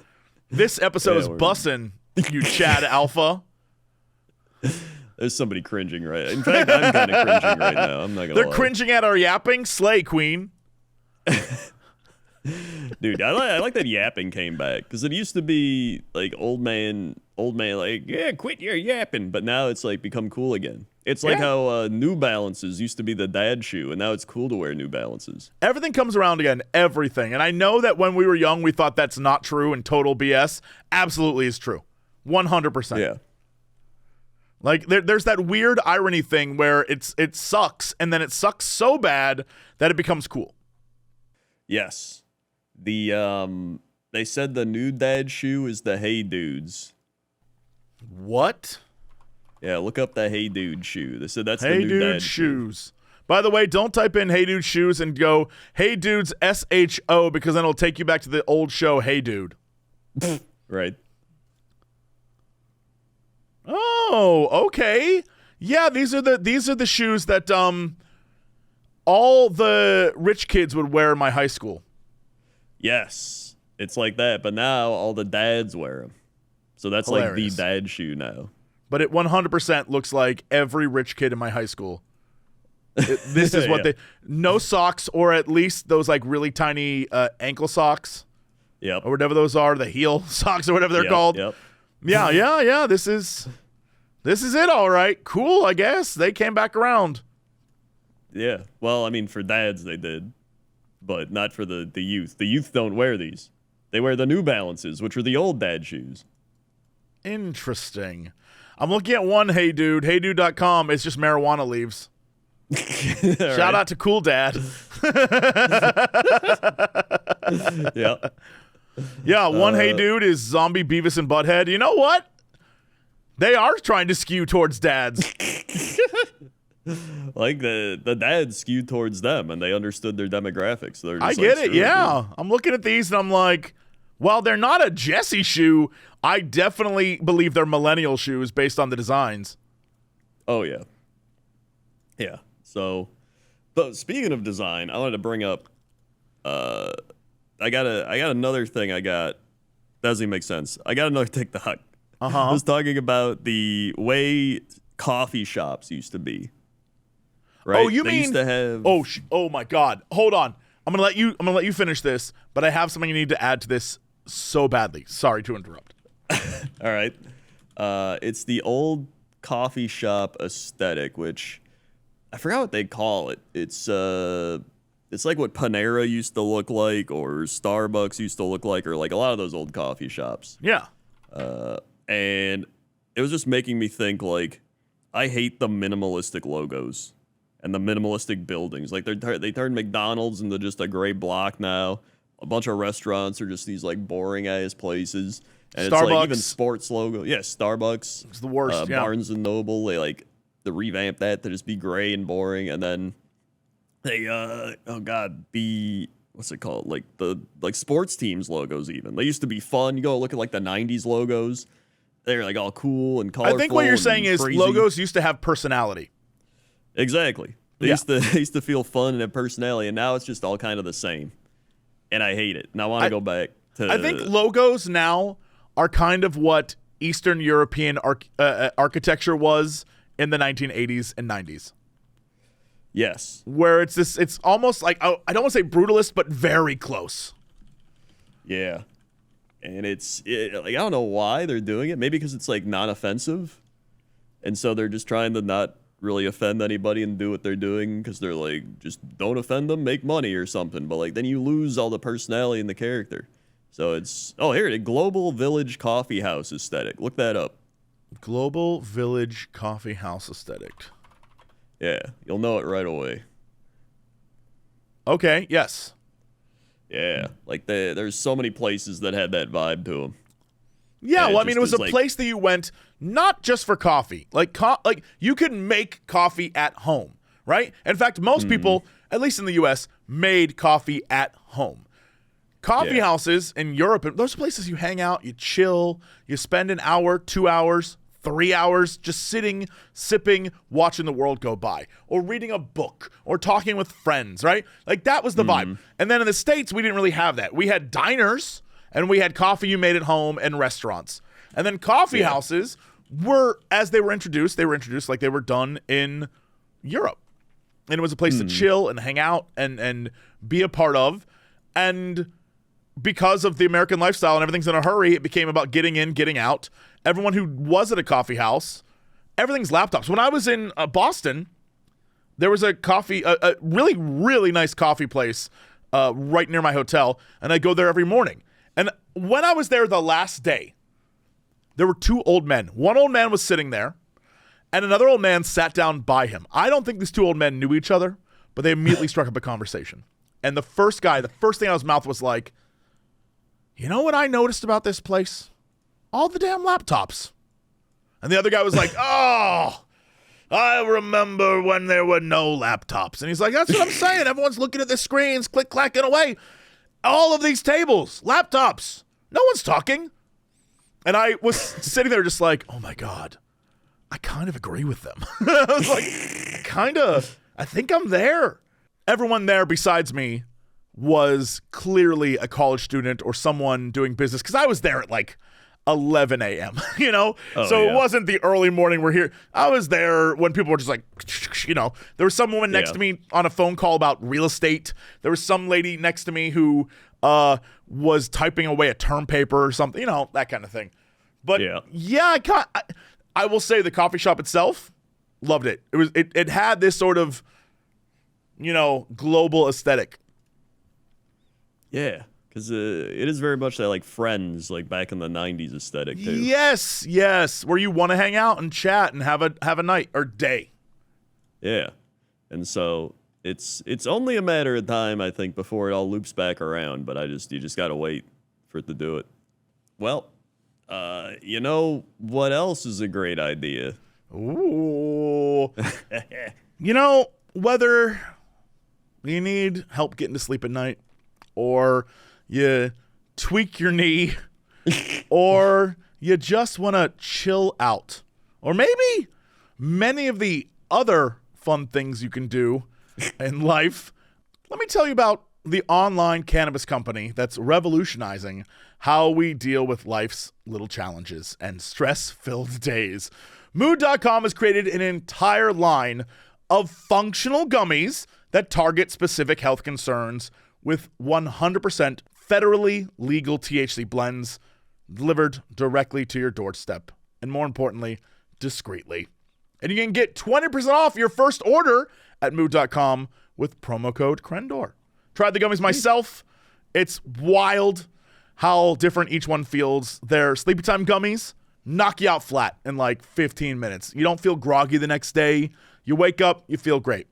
This episode is bussin', you Chad Alpha.
There's somebody cringing right. In fact, I'm kind of cringing right now. I'm not gonna
They're
lie.
cringing at our yapping. Slay Queen.
Dude, I like that yapping came back because it used to be like old man, like, yeah, quit your yapping. But now it's like become cool again. It's like how New Balances used to be the dad shoe, and now it's cool to wear New Balances.
Everything comes around again. Everything. And I know that when we were young, we thought that's not true and total BS. Absolutely is true. 100%.
Yeah.
Like there's that weird irony thing where it sucks, and then it sucks so bad that it becomes cool.
Yes. They said the new dad shoe is the Hey Dudes.
What?
Yeah, look up the Hey Dude shoe. They said that's
Hey
the new
Dude
dad
shoes. By the way, don't type in Hey Dude shoes and go Hey Dudes SHO because then it'll take you back to the old show Hey Dude.
Right.
Oh, okay. Yeah, these are the shoes that all the rich kids would wear in my high school.
Yes. It's like that, but now all the dads wear them. So that's
Hilarious.
like the dad shoe now.
But it 100% looks like every rich kid in my high school. This is what
Yeah.
no socks, or at least those like really tiny ankle socks
Yep.
or whatever those are, the heel socks or whatever they're called.
Yep.
Yeah. This is it. All right. Cool. I guess they came back around.
Yeah. Well, I mean, for dads they did, but not for the youth. The youth don't wear these. They wear the New Balances, which are the old dad shoes.
Interesting. I'm looking at one Hey Dude, heydude.com. It's just marijuana leaves. Shout out to Cool Dad.
Yeah.
Yeah, one Hey Dude is Zombie Beavis and Butthead. You know what? They are trying to skew towards dads.
Like the dads skewed towards them, and they understood their demographics. They're just
I get it,
screw
yeah.
dude.
I'm looking at these and I'm like, while they're not a Jesse shoe, I definitely believe they're millennial shoes based on the designs.
Oh yeah. Yeah. So, but speaking of design, I wanted to bring up. I got another thing. Doesn't make sense. I got another TikTok. I was talking about the way coffee shops used to be. Right?
Oh, you
they
mean?
used to have?
Oh my God! Hold on. I'm gonna let you finish this, but I have something you need to add to this so badly. Sorry to interrupt.
All right. It's the old coffee shop aesthetic, which I forgot what they call it. It's like what Panera used to look like, or Starbucks used to look like, or like a lot of those old coffee shops.
Yeah.
And it was just making me think, like, I hate the minimalistic logos and the minimalistic buildings. Like, they turned McDonald's into just a gray block now. A bunch of restaurants are just these, like, boring-ass places. And
Starbucks.
It's like even sports logo. Yeah, Starbucks.
It's the worst, yeah.
Barnes & Noble, they revamp that to just be gray and boring. And then they, what's it called? Like sports teams logos even. They used to be fun. You go look at, like, the 90s logos. They're, like, all cool and colorful.
I think what you're saying is
crazy.
logos used to have personality.
Exactly. They used to feel fun and have personality, and now it's just all kind of the same. And I hate it. And I want to go back to...
I think logos now are kind of what Eastern European architecture was in the 1980s and 90s.
Yes.
Where it's almost like, I don't want to say brutalist, but very close.
Yeah. And like, I don't know why they're doing it. Maybe because it's, like, non-offensive. And so they're just trying to not really offend anybody and do what they're doing because they're like, just don't offend them, make money or something. But, like, then you lose all the personality and the character. So it's, here it is, Global Village Coffee House aesthetic. Look that up.
Global Village Coffee House aesthetic.
Yeah, you'll know it right away.
Okay, yes.
Yeah, like there's so many places that had that vibe to them.
Yeah,
And
well, I mean, it was a
like,
place that you went not just for coffee. Like you could make coffee at home, right? In fact, most people, at least in the U.S., made coffee at home. Coffee houses in Europe, those places you hang out, you chill, you spend an hour, 2 hours, 3 hours just sitting, sipping, watching the world go by, or reading a book, or talking with friends, right? Like, that was the vibe. And then in the States, we didn't really have that. We had diners, and we had coffee you made at home and restaurants. And then coffee houses were, as they were introduced like they were done in Europe. And it was a place to chill and hang out and be a part of. And because of the American lifestyle and everything's in a hurry, it became about getting in, getting out. Everyone who was at a coffee house, everything's laptops. When I was in Boston, there was a really, really nice coffee place right near my hotel, and I go there every morning. And when I was there the last day, there were two old men. One old man was sitting there, and another old man sat down by him. I don't think these two old men knew each other, but they immediately struck up a conversation. And the first thing out of his mouth was like, you know what I noticed about this place? All the damn laptops. And the other guy was like, oh, I remember when there were no laptops. And he's like, that's what I'm saying. Everyone's looking at the screens, click-clacking away. All of these tables, laptops. No one's talking. And I was sitting there just like, oh, my God. I kind of agree with them. I was like, I think I'm there. Everyone there besides me was clearly a college student or someone doing business, because I was there at like 11 a.m., you know? It wasn't the early morning we're here. I was there when people were just like, you know, there was some woman next to me on a phone call about real estate. There was some lady next to me who was typing away a term paper or something, you know, that kind of thing. But I will say the coffee shop itself, loved it. It had this sort of, you know, global aesthetic.
Yeah. Because it is very much that like Friends, like back in the '90s aesthetic too.
Yes, where you want to hang out and chat and have a night or day.
Yeah, and so it's only a matter of time, I think, before it all loops back around. But you just gotta wait for it to do it. Well, you know what else is a great idea?
Ooh. You know, whether you need help getting to sleep at night, or you tweak your knee, or you just want to chill out, or maybe many of the other fun things you can do in life, let me tell you about the online cannabis company that's revolutionizing how we deal with life's little challenges and stress-filled days. Mood.com has created an entire line of functional gummies that target specific health concerns with 100% federally legal THC blends delivered directly to your doorstep, and more importantly, discreetly. And you can get 20% off your first order at Mood.com with promo code Crendor. Tried the gummies myself. It's wild how different each one feels. They're sleepy time gummies, knock you out flat in like 15 minutes. You don't feel groggy the next day. You wake up, you feel great.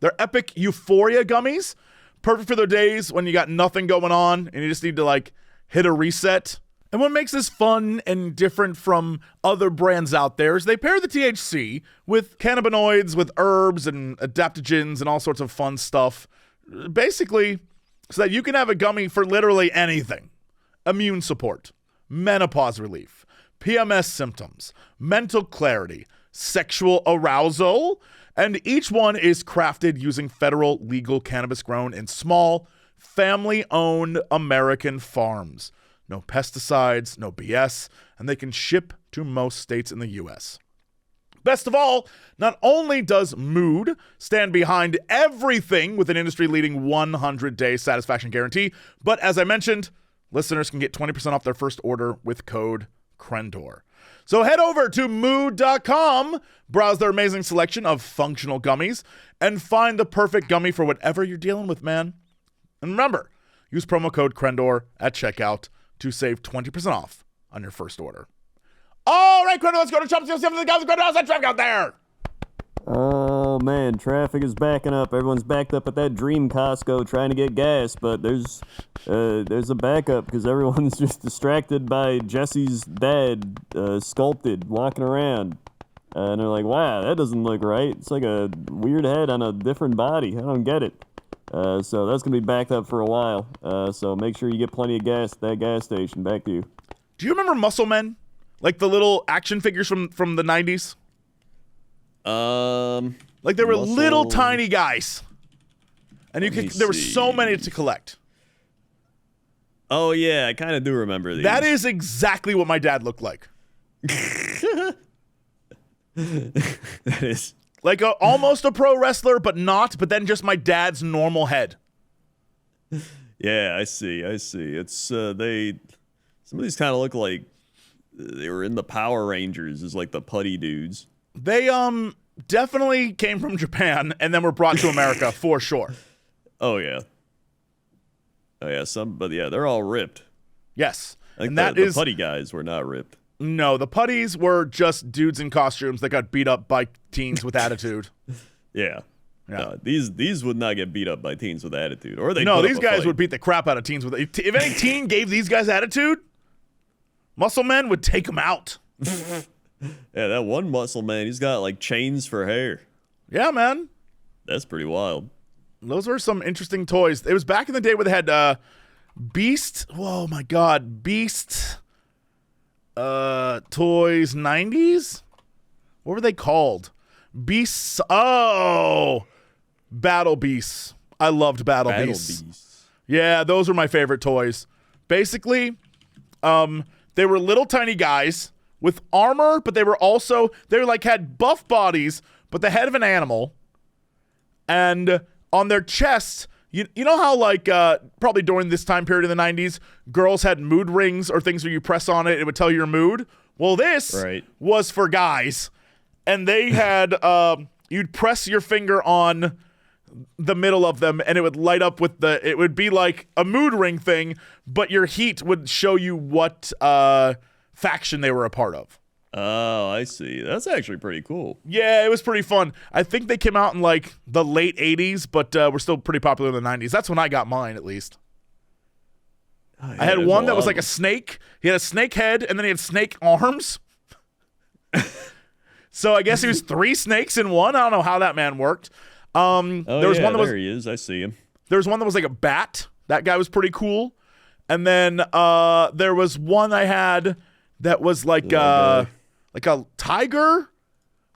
They're epic euphoria gummies, perfect for the days when you got nothing going on and you just need to like hit a reset. And what makes this fun and different from other brands out there is they pair the THC with cannabinoids, with herbs and adaptogens and all sorts of fun stuff. Basically, so that you can have a gummy for literally anything. Immune support, menopause relief, PMS symptoms, mental clarity, sexual arousal, and each one is crafted using federal legal cannabis grown in small, family-owned American farms. No pesticides, no BS, and they can ship to most states in the U.S. Best of all, not only does Mood stand behind everything with an industry-leading 100-day satisfaction guarantee, but as I mentioned, listeners can get 20% off their first order with code Crendor. So head over to Mood.com, browse their amazing selection of functional gummies, and find the perfect gummy for whatever you're dealing with, man. And remember, use promo code Crendor at checkout to save 20% off on your first order. All right, Crendor, let's go to Trump. See the guys in Crendor. How's that traffic out there?
Oh man, traffic is backing up. Everyone's backed up at that Dream Costco trying to get gas, but there's a backup because everyone's just distracted by Jesse's dad, sculpted, walking around. And they're like, wow, that doesn't look right. It's like a weird head on a different body. I don't get it. So that's going to be backed up for a while. So make sure you get plenty of gas at that gas station. Back to you.
Do you remember Muscle Men? Like the little action figures from the 90s? Like they were little tiny guys. And there were so many to collect.
Oh yeah, I kind of do remember these.
That is exactly what my dad looked like.
That is
like almost a pro wrestler, but not, but then just my dad's normal head.
Yeah, I see. It's some of these kind of look like they were in the Power Rangers as like the putty dudes.
They definitely came from Japan and then were brought to America for sure.
Oh yeah. But they're all ripped.
Yes.
Like
and
the putty guys were not ripped.
No, the putties were just dudes in costumes that got beat up by teens with attitude.
Yeah. No, these would not get beat up by teens with attitude, or they.
No, these guys would beat the crap out of teens with. If any teen gave these guys attitude, Muscle Men would take them out.
Yeah, that one Muscle Man, he's got like chains for hair.
Yeah, man.
That's pretty wild.
Those were some interesting toys. It was back in the day where they had Beast. Oh my God, Beast. Toys 90s. What were they called? Beasts. Oh, Battle Beasts. I loved Battle Beasts. Yeah, those were my favorite toys. Basically, they were little tiny guys with armor, but they were like had buff bodies, but the head of an animal. And on their chests, you know how like probably during this time period in the 90s, girls had mood rings or things where you press on it, it would tell you your mood. Well, this was for guys. And they had, you'd press your finger on the middle of them, and it would light up with it would be like a mood ring thing, but your heat would show you what faction they were a part of.
Oh, I see. That's actually pretty cool.
Yeah, it was pretty fun. I think they came out in like the late 80s, but were still pretty popular in the 90s. That's when I got mine, at least.
Oh, yeah,
I had
there's
one
a
that was
lot
like a
of
snake. He had a snake head, and then he had snake arms. So I guess he was 3 snakes in one. I don't know how that man worked.
Oh,
there was
yeah,
one that was
there he is. I see him.
there was one that was like a bat. That guy was pretty cool. And then there was one I had that was like a tiger.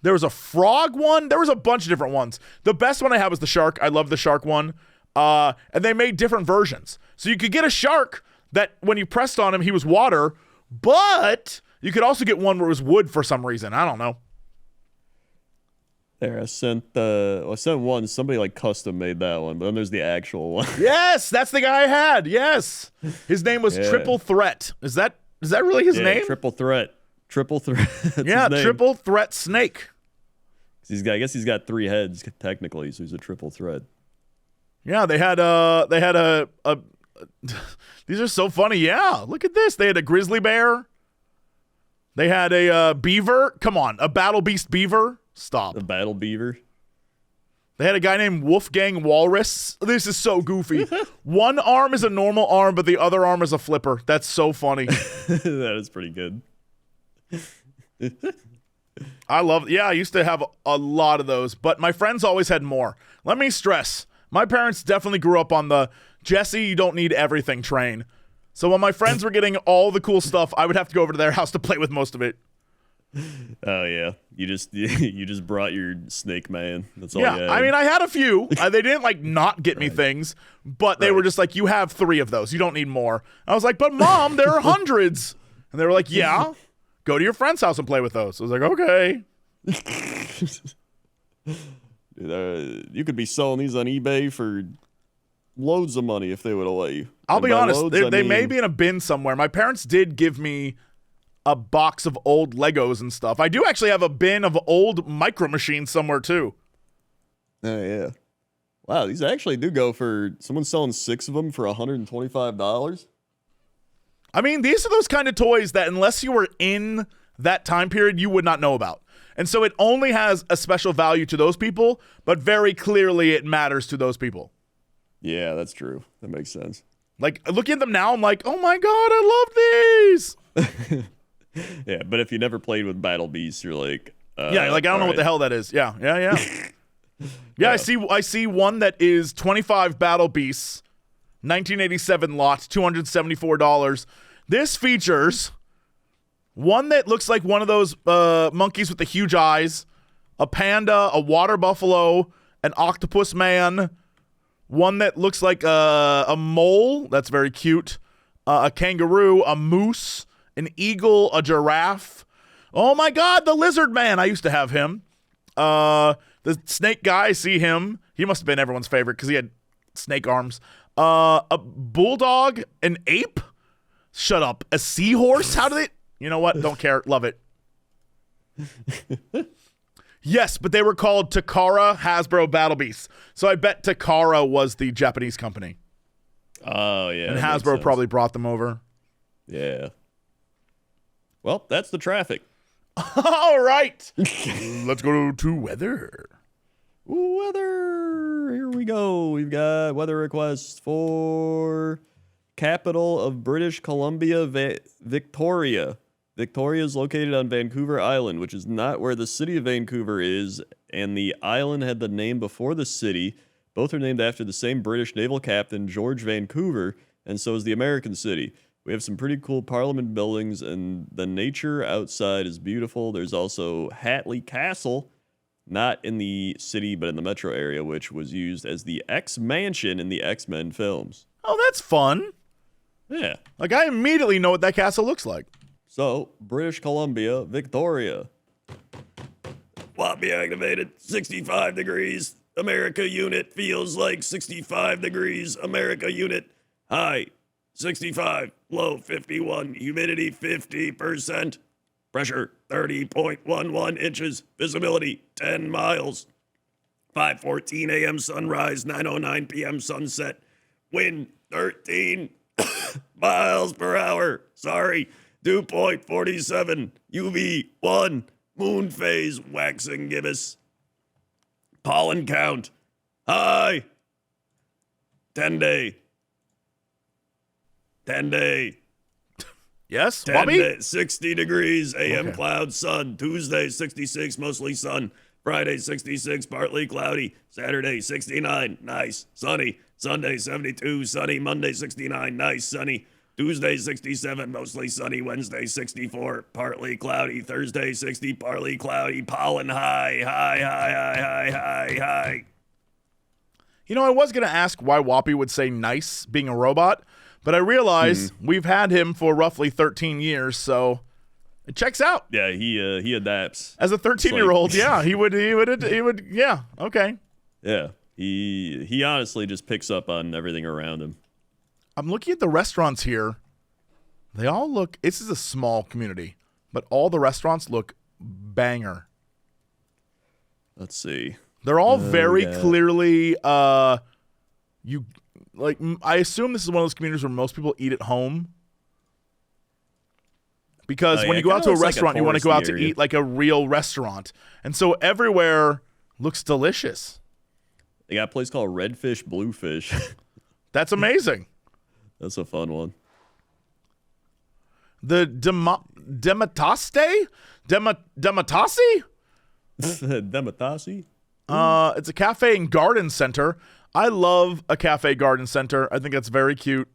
There was a frog one. There was a bunch of different ones. The best one I had was the shark. I love the shark one. And they made different versions. So you could get a shark that when you pressed on him, he was water, but you could also get one where it was wood for some reason. I don't know.
There, I sent one. Somebody like custom made that one, but then there's the actual one.
Yes, that's the guy I had. Yes. His name was Triple Threat. Is that really his name?
Triple Threat. That's
yeah,
his name.
Triple Threat Snake.
I guess he's got 3 heads technically, so he's a triple threat.
Yeah, they had these are so funny. Yeah, look at this. They had a grizzly bear. They had a beaver. Come on, a battle beast beaver. Stop.
The battle beaver.
They had a guy named Wolfgang Walrus. This is so goofy. One arm is a normal arm, but the other arm is a flipper. That's so funny.
That is pretty good.
I used to have a lot of those, but my friends always had more. Let me stress, my parents definitely grew up on the Jesse, you don't need everything train. So when my friends were getting all the cool stuff, I would have to go over to their house to play with most of it.
Oh yeah, you just brought your snake man. That's all.
Yeah,
you had.
I mean, I had a few. They didn't like not get me things, but they were just like, you have 3 of those. You don't need more. I was like, but Mom, there are hundreds. And they were like, yeah, go to your friend's house and play with those. I was like, okay.
Dude, you could be selling these on eBay for loads of money if they would have let you.
I'll
And
be
by
honest,
loads,
they
I
may
mean-
be in a bin somewhere. My parents did give me a box of old Legos and stuff. I do actually have a bin of old Micro Machines somewhere too.
Oh yeah. Wow, these actually do go for someone selling 6 of them for $125.
I mean, these are those kind of toys that unless you were in that time period, you would not know about. And so it only has a special value to those people, but very clearly it matters to those people.
Yeah, that's true. That makes sense.
Like, looking at them now, I'm like, oh my God, I love these.
Yeah, but if you never played with Battle Beasts, you're like,
Yeah, like, I don't know what the hell that is. Yeah. Yeah, I see one that is 25 Battle Beasts, 1987 lot, $274. This features one that looks like one of those monkeys with the huge eyes, a panda, a water buffalo, an octopus man, one that looks like a mole, that's very cute, a kangaroo, a moose, an eagle, a giraffe. Oh my God, the lizard man. I used to have him. The snake guy, I see him. He must have been everyone's favorite because he had snake arms. A bulldog, an ape. Shut up. A seahorse? How do they? You know what? Don't care. Love it. Yes, but they were called Takara Hasbro Battle Beasts. So I bet Takara was the Japanese company.
Oh, yeah.
And
that makes
Hasbro
sense.
probably brought them over.
Yeah. Well, that's the traffic.
All right. Let's go to weather.
Weather. Here we go. We've got weather requests for capital of British Columbia, Victoria. Victoria is located on Vancouver Island, which is not where the city of Vancouver is, and the island had the name before the city. Both are named after the same British naval captain, George Vancouver, and so is the American city. We have some pretty cool Parliament buildings, and the nature outside is beautiful. There's also Hatley Castle, not in the city, but in the metro area, which was used as the X-Mansion in the X-Men films.
Oh, that's fun.
Yeah.
Like, I immediately know what that castle looks like.
So, British Columbia, Victoria. Lobby activated, 65 degrees. America unit feels like 65 degrees. America unit, high 65, low 51, humidity 50%, pressure 30.11 inches, visibility 10 miles. 5:14 a.m. sunrise, 9:09 p.m. sunset. Wind 13 miles per hour. Sorry, 2.47 UV 1. Moon phase waxing gibbous. Pollen count high. 10 day.
Yes,
10
Bobby?
day, 60 degrees, AM
Okay.
cloud, sun. Tuesday, 66, mostly sun. Friday, 66, partly cloudy. Saturday, 69, nice, sunny. Sunday, 72, sunny. Monday, 69, nice, sunny. Tuesday, 67, mostly sunny. Wednesday, 64, partly cloudy. Thursday, 60, partly cloudy. Pollen high.
You know, I was going to ask why Whoppy would say nice being a robot, but I realize we've had him for roughly 13 years, so it checks out.
Yeah, he adapts.
As a 13-year-old, yeah, he would, yeah, okay.
Yeah, he honestly just picks up on everything around him.
I'm looking at the restaurants here. They all look, this is a small community, but all the restaurants look banger.
Let's see.
They're all very
yeah.
clearly, you like. I assume this is one of those communities where most people eat at home, because
Oh,
when
yeah,
you go out
kinda
to a
looks like a
restaurant, you want to go out
touristy
to
area.
eat like a real restaurant, and so everywhere looks delicious.
They got a place called Redfish Bluefish.
That's amazing.
That's a fun one.
The Dematase?
Dematasi?
It's a cafe and garden center. I love a cafe garden center. I think that's very cute.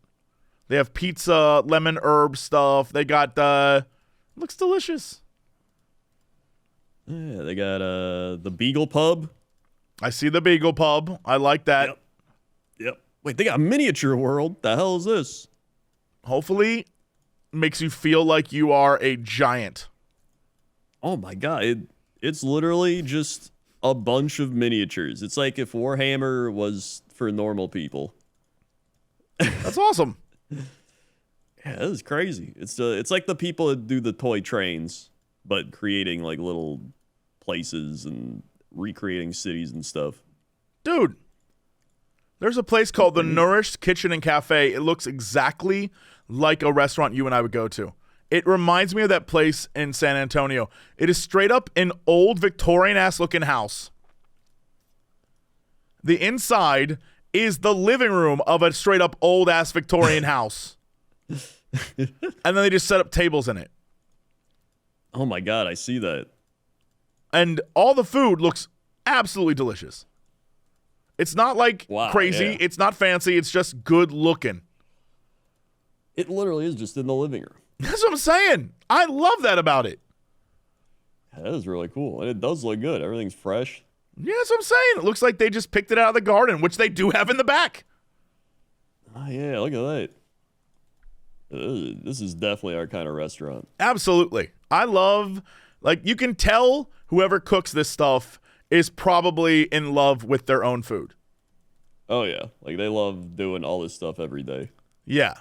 They have pizza, lemon herb stuff. They got looks delicious.
Yeah, they got the Beagle Pub.
I see the Beagle Pub. I like that.
Yep. Wait, they got Miniature World. The hell is this?
Hopefully makes you feel like you are a giant.
Oh my god, it's literally just a bunch of miniatures. It's like if Warhammer was for normal people.
That's awesome.
Yeah, this is crazy. It's like the people that do the toy trains, but creating like little places and recreating cities and stuff.
Dude, there's a place called the Nourished Kitchen and Cafe. It looks exactly like a restaurant you and I would go to. It reminds me of that place in San Antonio. It is straight up an old Victorian-ass looking house. The inside is the living room of a straight up old-ass Victorian house. And then they just set up tables in it.
Oh my god, I see that.
And all the food looks absolutely delicious. It's not like
Wow,
crazy.
yeah.
It's not fancy. It's just good looking.
It literally is just in the living room.
That's what I'm saying. I love that about it.
That is really cool. And it does look good. Everything's fresh.
Yeah, that's what I'm saying. It looks like they just picked it out of the garden, which they do have in the back.
Oh yeah, look at that. This is definitely our kind of restaurant.
Absolutely. I love, like, you can tell whoever cooks this stuff is probably in love with their own food.
Oh yeah, like they love doing all this stuff every day.
Yeah.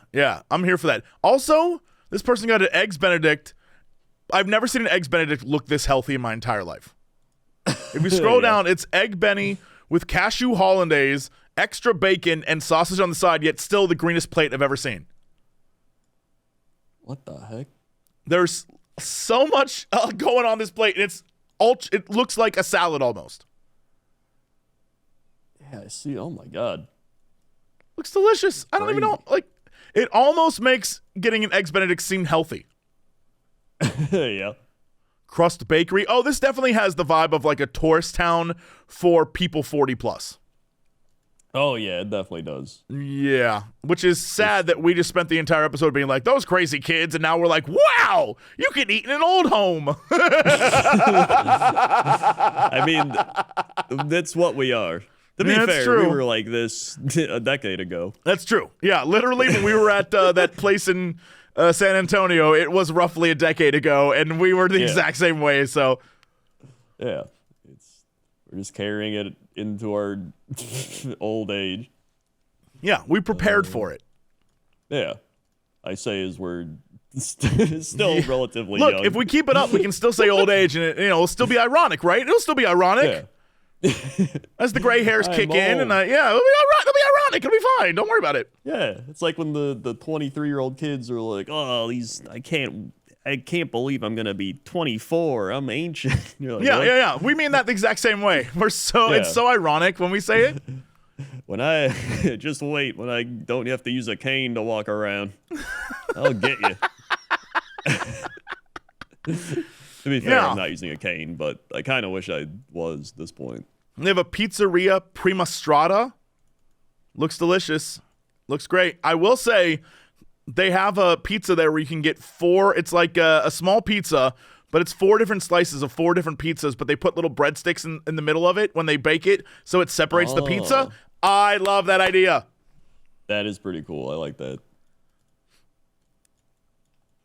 I'm here for that. Also, this person got an Eggs Benedict. I've never seen an Eggs Benedict look this healthy in my entire life. If you scroll down, it's Egg Benny with cashew hollandaise, extra bacon, and sausage on the side, yet still the greenest plate I've ever seen.
What the heck?
There's so much going on this plate, and it looks like a salad almost.
Yeah, I see. Oh my god.
Looks delicious. I don't even know. Like, it almost makes getting an Eggs Benedict seem healthy.
Yeah.
Crust Bakery. Oh, this definitely has the vibe of like a tourist town for people 40 plus.
Oh yeah, it definitely does.
Yeah, which is sad that we just spent the entire episode being like, those crazy kids, and now we're like, wow, you can eat in an old home.
I mean, that's what we are. To be
Yeah, that's
fair,
true.
we were like this a decade ago.
That's true. Yeah, literally, when we were at that place in San Antonio, it was roughly a decade ago, and we were the exact same way, so.
Yeah. We're just carrying it into our old age.
Yeah, we prepared for it.
Yeah. I say as we're still relatively
Look,
young.
if we keep it up, we can still say old age, and it'll still be ironic, right? It'll still be ironic. As the gray hairs
I'm
kick in, and
old.
yeah, it'll be all right. It'll be ironic. It'll be fine. Don't worry about it.
Yeah, it's like when the 23-year-old kids are like, "Oh, I can't believe I'm gonna be 24. I'm ancient." You're like,
Yeah,
"What?"
yeah. We mean that the exact same way. It's
Yeah.
so ironic when we say it.
When I just wait when I don't have to use a cane to walk around, I'll get you. To be fair,
Yeah.
I'm not using a cane, but I kind of wish I was at this point.
They have a pizzeria Prima Strada. Looks delicious. Looks great. I will say they have a pizza there where you can get 4. It's like a small pizza, but it's 4 different slices of 4 different pizzas, but they put little breadsticks in the middle of it when they bake it, so it separates the pizza. I love that idea.
That is pretty cool. I like that.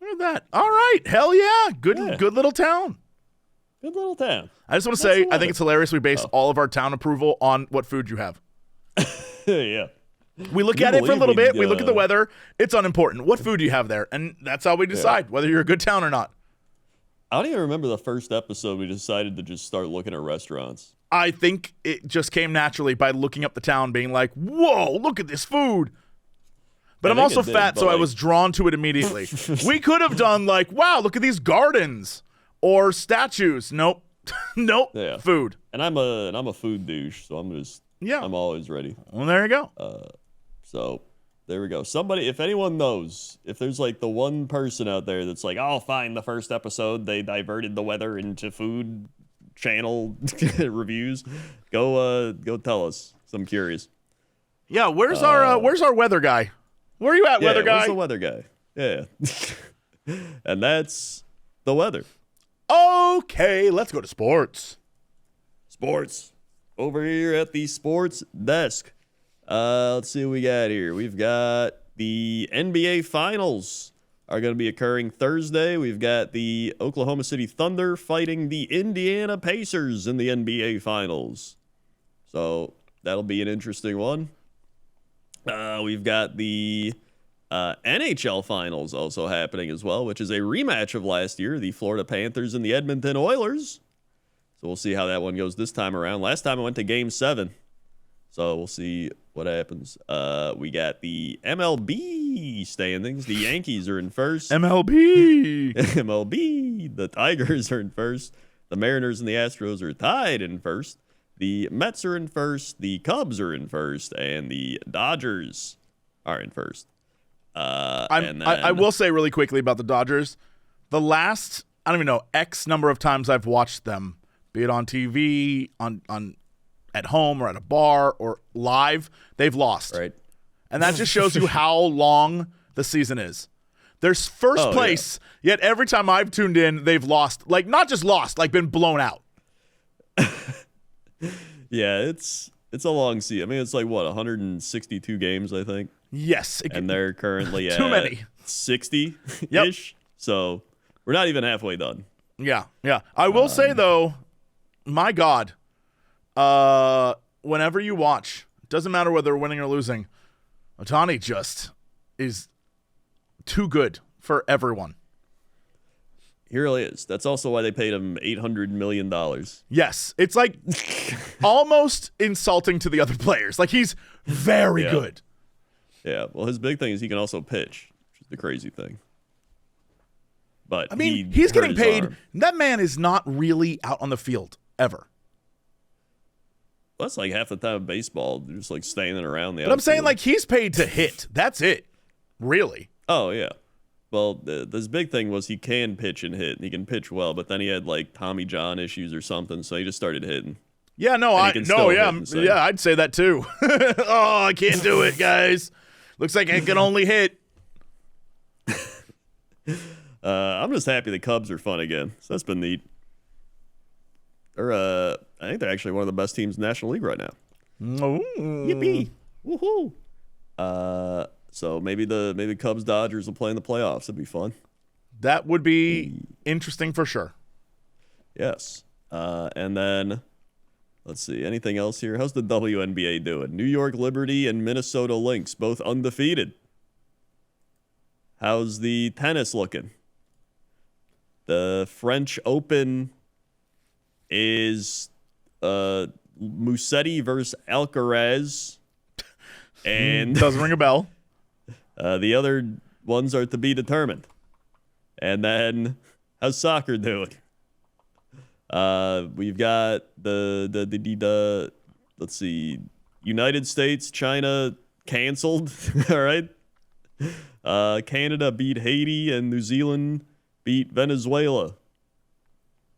Look at that. All right. Hell yeah. Good little town.
Good little town.
I just want to say,
love
I think
it.
it's hilarious we base all of our town approval on what food you have.
Yeah.
We look
Can you
at it for a
believe
little bit.
we,
We look at the weather. It's unimportant. What food do you have there? And that's how we decide whether you're a good town or not.
I don't even remember the first episode we decided to just start looking at restaurants.
I think it just came naturally by looking up the town, being like, whoa, look at this food. But
I
I'm
think
also
it did,
fat,
but
so I
like-
was drawn to it immediately. We could have done like, wow, look at these gardens or statues. Nope. Nope.
Yeah.
Food.
And I'm a food douche, so
Yeah.
I'm always ready.
Well, there you go.
So there we go. Somebody, if anyone knows, if there's like the one person out there that's like, "I'll find the first episode they diverted the weather into food channel reviews," go tell us. 'Cause I'm curious.
Yeah, where's our weather guy? Where are you at, weather guy?
Where's the weather guy? Yeah. And that's the weather.
Okay, let's go to sports.
Sports. Over here at the sports desk. Let's see what we got here. We've got the NBA Finals are going to be occurring Thursday. We've got the Oklahoma City Thunder fighting the Indiana Pacers in the NBA Finals. So that'll be an interesting one. We've got the NHL Finals also happening as well, which is a rematch of last year, the Florida Panthers and the Edmonton Oilers. So we'll see how that one goes this time around. Last time it went to Game 7. So we'll see what happens. We got the MLB standings. The Yankees are in first.
MLB.
MLB. The Tigers are in first. The Mariners and the Astros are tied in first. The Mets are in first. The Cubs are in first. And the Dodgers are in first.
I will say really quickly about the Dodgers. The last, I don't even know, X number of times I've watched them, be it on TV, on at home or at a bar or live, they've lost.
Right.
And that just shows you how long the season is. There's first place, yet every time I've tuned in, they've lost. Like, not just lost, like been blown out.
Yeah, it's a long season. I mean, it's like, what, 162 games, I think?
Yes.
And they're currently
Too
at
many.
60-ish.
Yep.
So we're not even halfway done.
Yeah, yeah. I will say, though, my God, whenever you watch, doesn't matter whether winning or losing, Ohtani just is too good for everyone.
He really is. That's also why they paid him $800 million.
Yes. It's like almost insulting to the other players. Like, he's very good.
Yeah. Well, his big thing is he can also pitch, which is the crazy thing. But
I mean,
he
he's
hurt
getting
his
paid.
arm.
That man is not really out on the field ever.
That's like half the time of baseball. They're just like standing around the
But I'm saying,
outfield.
like, he's paid to hit. That's it. Really.
Oh, yeah. Well, his big thing was he can pitch and hit, and he can pitch well, but then he had like Tommy John issues or something, so he just started hitting.
Yeah, no,
And he can still hit and sing.
yeah, I'd say that too. Oh, I can't do it, guys. Looks like I can only hit.
I'm just happy the Cubs are fun again, so that's been neat. They're, I think they're actually one of the best teams in the National League right now. Yippee! Woohoo! So maybe Cubs Dodgers will play in the playoffs. It'd be fun.
That would be interesting for sure.
Yes. And then let's see. Anything else here? How's the WNBA doing? New York Liberty and Minnesota Lynx both undefeated. How's the tennis looking? The French Open is Musetti versus Alcaraz. And
Doesn't ring a bell.
the other ones are to be determined. And then, how's soccer doing? We've got the let's see, United States, China canceled. All right. Canada beat Haiti and New Zealand beat Venezuela.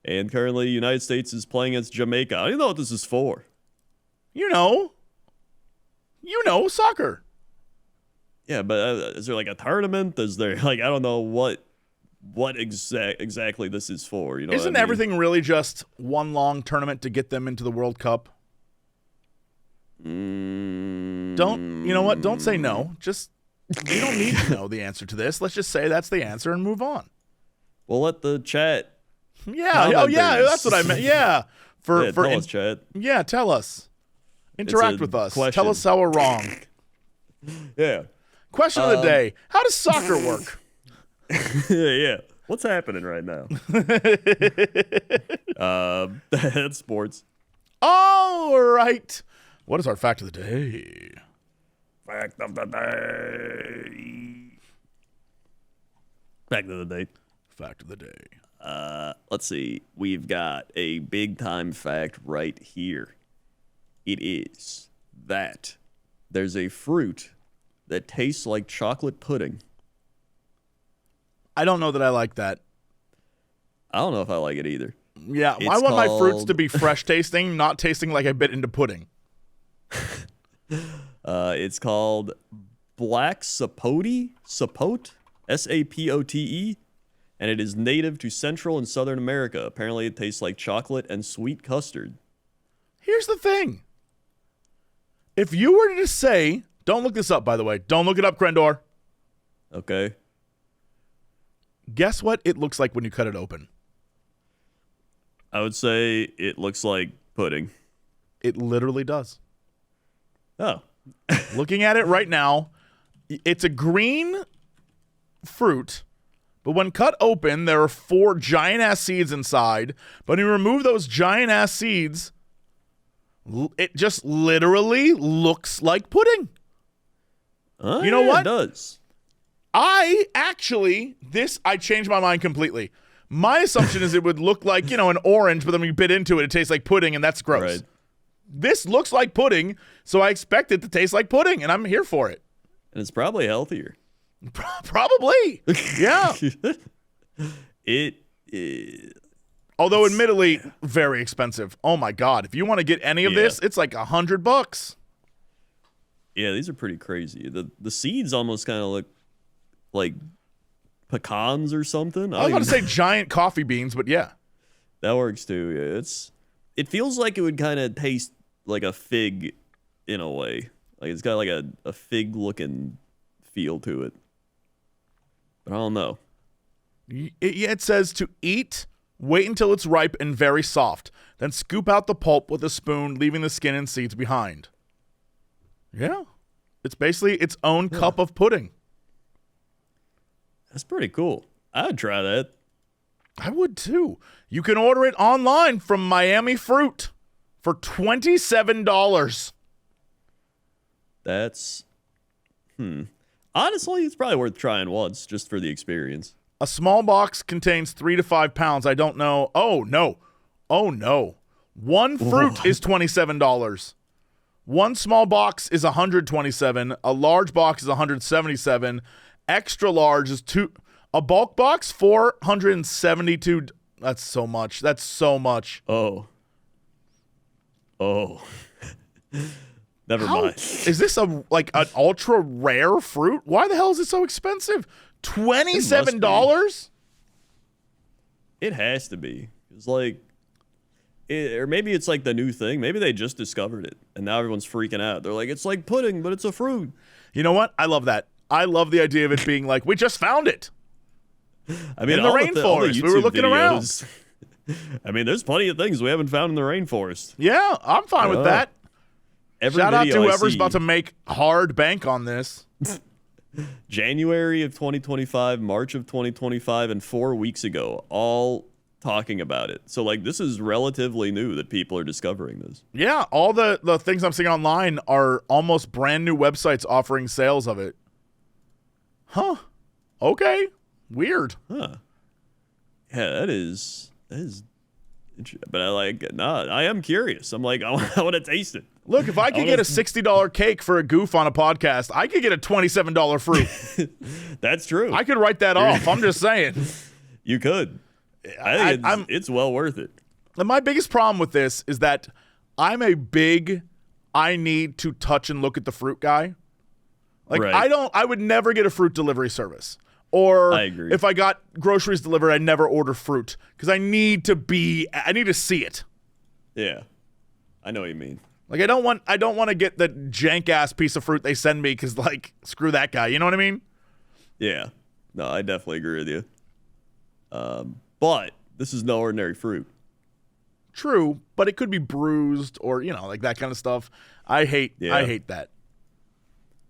And currently, United States is playing against Jamaica. I don't even know what this is for.
You know, soccer.
Yeah, but is there like a tournament? Is there like I don't know what exactly this is for? You know,
Isn't everything really just one long tournament to get them into the World Cup? Don't you know what? Don't say no. Just you don't need to know the answer to this. Let's just say that's the answer and move on.
We'll let the chat.
Yeah. Oh, yeah. That's what I meant. Yeah.
Tell us, chat.
Yeah. Tell us. Interact with us.
Question.
Tell us how we're wrong.
Yeah.
Question of the day: how does soccer work?
Yeah. What's happening right now? That's sports.
All right. What is our fact of the day?
Fact of the day.
Back to the day.
Fact of the day.
Let's see. We've got a big time fact right here. It is that there's a fruit that tastes like chocolate pudding.
I don't know that I like that.
I don't know if I like it either.
Yeah, I want my fruits to be fresh tasting, not tasting like I bit into pudding.
It's called black sapote, Sapote, and it is native to Central and Southern America. Apparently, it tastes like chocolate and sweet custard.
Here's the thing. If you were to say, don't look this up, by the way. Don't look it up, Crendor.
Okay.
Guess what it looks like when you cut it open?
I would say it looks like pudding.
It literally does.
Oh.
Looking at it right now, it's a green fruit, but when cut open, there are 4 giant-ass seeds inside. But when you remove those giant-ass seeds, it just literally looks like pudding. You know what?
It does.
I changed my mind completely. My assumption is it would look like, an orange, but then when you bit into it, it tastes like pudding, and that's gross.
Right.
This looks like pudding, so I expect it to taste like pudding, and I'm here for it.
And it's probably healthier.
Probably. Yeah.
It is.
Although, admittedly, very expensive. Oh, my God. If you want to get any of this, it's like $100.
Yeah, these are pretty crazy. The seeds almost kind of look like pecans or something.
I was about to say giant coffee beans, but yeah.
That works too. Yeah, it feels like it would kind of taste like a fig in a way. Like it's got like a fig looking feel to it. But I don't know.
It says to eat, wait until it's ripe and very soft, then scoop out the pulp with a spoon, leaving the skin and seeds behind. Yeah. It's basically its own cup of pudding.
That's pretty cool. I'd try that.
I would too. You can order it online from Miami Fruit for $27.
That's honestly, it's probably worth trying once just for the experience.
A small box contains 3 to 5 pounds. I don't know. Oh, no. One fruit is $27. One small box is $127. A large box is $177. Extra large is a bulk box $472. That's so much.
Oh. Never mind.
Is this an ultra rare fruit? Why the hell is it so expensive? $27?
It has to be. It's like or maybe it's like the new thing. Maybe they just discovered it and now everyone's freaking out. They're like, it's like pudding, but it's a fruit.
You know what? I love that. I love the idea of it being like, we just found it.
I mean,
in the rainforest. We were looking around.
I mean, there's plenty of things we haven't found in the rainforest.
Yeah, I'm fine with that. Shout out to whoever's about to make hard bank on this.
January of 2025, March of 2025, and 4 weeks ago, all talking about it. So like this is relatively new that people are discovering this.
Yeah, all the things I'm seeing online are almost brand new websites offering sales of it. Huh. Okay. Weird.
Huh. Yeah, that is but I am curious. I'm like, I want to taste it.
Look, if I could get a $60 cake for a goof on a podcast, I could get a $27 fruit.
That's true.
I could write that off. I'm just saying.
You could. I think it's well worth it.
And my biggest problem with this is that I'm a big I need to touch and look at the fruit guy. Like
Right.
I would never get a fruit delivery service. Or
I agree.
if I got groceries delivered, I'd never order fruit because I need to see it.
Yeah. I know what you mean.
Like I don't want to get the jank ass piece of fruit they send me because like screw that guy. You know what I mean?
Yeah. No, I definitely agree with you. But this is no ordinary fruit.
True, but it could be bruised or like that kind of stuff. I hate that.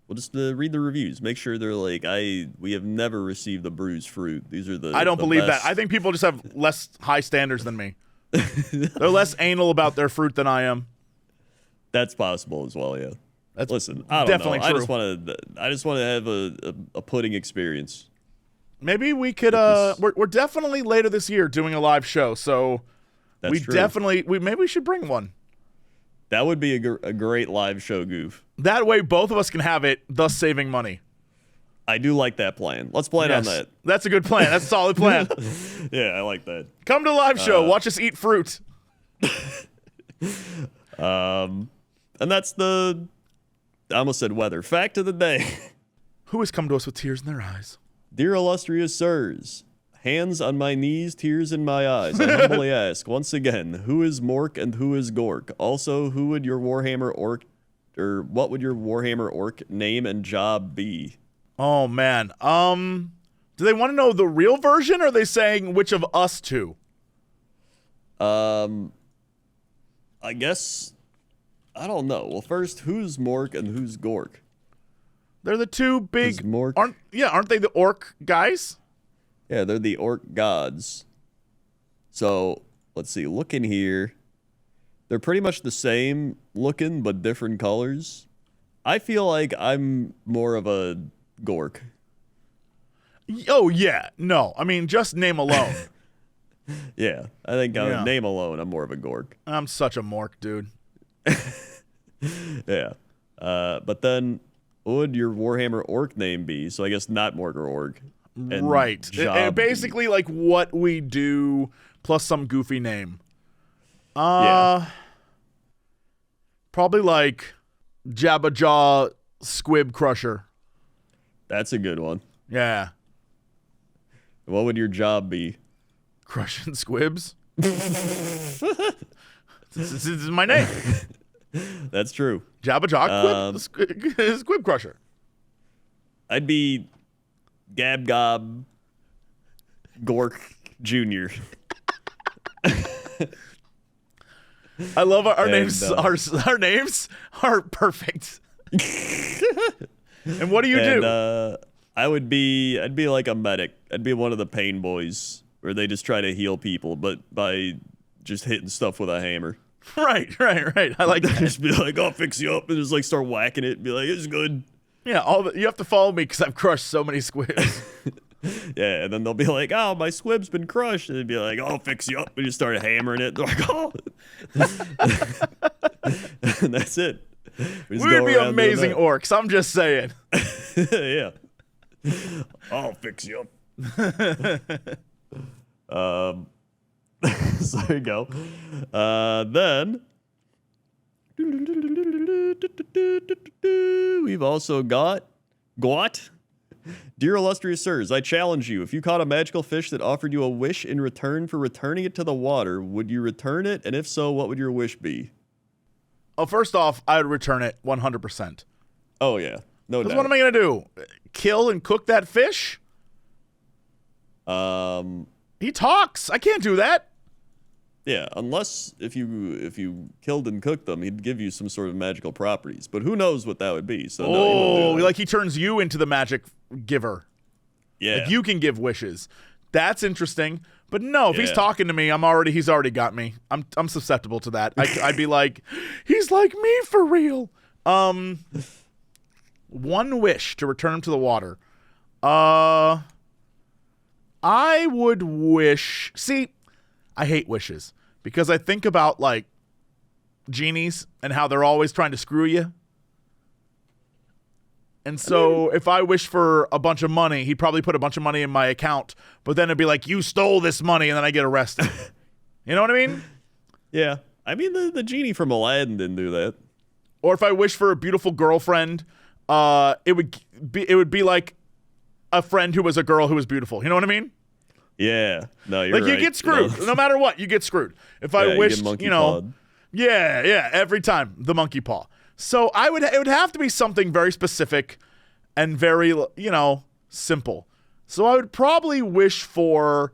Well, just read the reviews. Make sure they're like, we have never received the bruised fruit. These are the
I don't
the
believe
best.
that. I think people just have less high standards than me. They're less anal about their fruit than I am.
That's possible as well, yeah.
That's
Listen, I don't
definitely
know.
true.
I just want to have a pudding experience.
Maybe we could. We're definitely later this year doing a live show, so
That's true.
maybe we should bring one.
That would be a great live show goof.
That way, both of us can have it, thus saving money.
I do like that plan. Let's plan on that.
That's a good plan. That's a solid plan.
Yeah, I like that.
Come to the live show. Watch us eat fruit.
And that's I almost said weather. Fact of the day.
Who has come to us with tears in their eyes?
Dear illustrious sirs, hands on my knees, tears in my eyes. I humbly ask once again, who is Mork and who is Gork? Also, who would your Warhammer Orc, or what would your Warhammer Orc name and job be?
Oh man. Do they want to know the real version, or are they saying which of us two?
I guess I don't know. Well, first, who's Mork and who's Gork?
They're the two big.
Is Mork?
Aren't they the orc guys?
Yeah, they're the orc gods. So, let's see. Looking here, they're pretty much the same looking, but different colors. I feel like I'm more of a Gork.
Oh yeah. No, I mean just name alone.
Yeah, I think name alone, I'm more of a Gork.
I'm such a mork, dude.
Yeah. But then, what would your Warhammer Orc name be? So I guess not Mork or Orc. And
Right.
job
Basically, like what we do plus some goofy name.
Yeah.
Probably like Jabba Jaw Squib Crusher.
That's a good one.
Yeah.
What would your job be?
Crushing squibs. This is my name.
That's true.
Jabba Jaw Squib Crusher.
I'd be Gab Gob Gork Jr.
I love our
And,
names. Our names are perfect. And what do you do?
I'd be like a medic. I'd be one of the pain boys where they just try to heal people, but by just hitting stuff with a hammer.
Right. I like that.
Just be like, I'll fix you up, and just like start whacking it and be like, it's good.
Yeah, you have to follow me because I've crushed so many squibs.
Yeah, and then they'll be like, oh, my squib's been crushed. And they'd be like, I'll fix you up. And you start hammering it. They're like, oh. And that's it.
We would be amazing orcs. I'm just saying.
Yeah. I'll fix you up. So there you go. Then we've also got Dear illustrious sirs, I challenge you. If you caught a magical fish that offered you a wish in return for returning it to the water, would you return it? And if so, what would your wish be?
Oh, first off, I would return it 100%.
Oh, yeah. No doubt.
What am I going to do? Kill and cook that fish? He talks. I can't do that.
Yeah, unless if you killed and cooked them, he'd give you some sort of magical properties. But who knows what that would be? So no, you wouldn't do that.
Like he turns you into the magic giver.
Yeah.
Like you can give wishes. That's interesting. But no, if he's
Yeah.
talking to me, he's already got me. I'm susceptible to that. I'd be like, he's like me for real. One wish to return him to the water. I would wish. See, I hate wishes because I think about like genies and how they're always trying to screw you. And so if I wish for a bunch of money, he'd probably put a bunch of money in my account, but then it'd be like, you stole this money, and then I get arrested. You know what I mean?
Yeah. I mean, the genie from Aladdin didn't do that.
Or if I wish for a beautiful girlfriend, it would be like a friend who was a girl who was beautiful. You know what I mean?
Yeah. No, you're
Like
right.
you get screwed. No matter what, you get screwed. If I
Yeah,
wished,
get monkey
you know,
pawed.
yeah, every time the monkey paw. So it would have to be something very specific and very, you know, simple. So I would probably wish for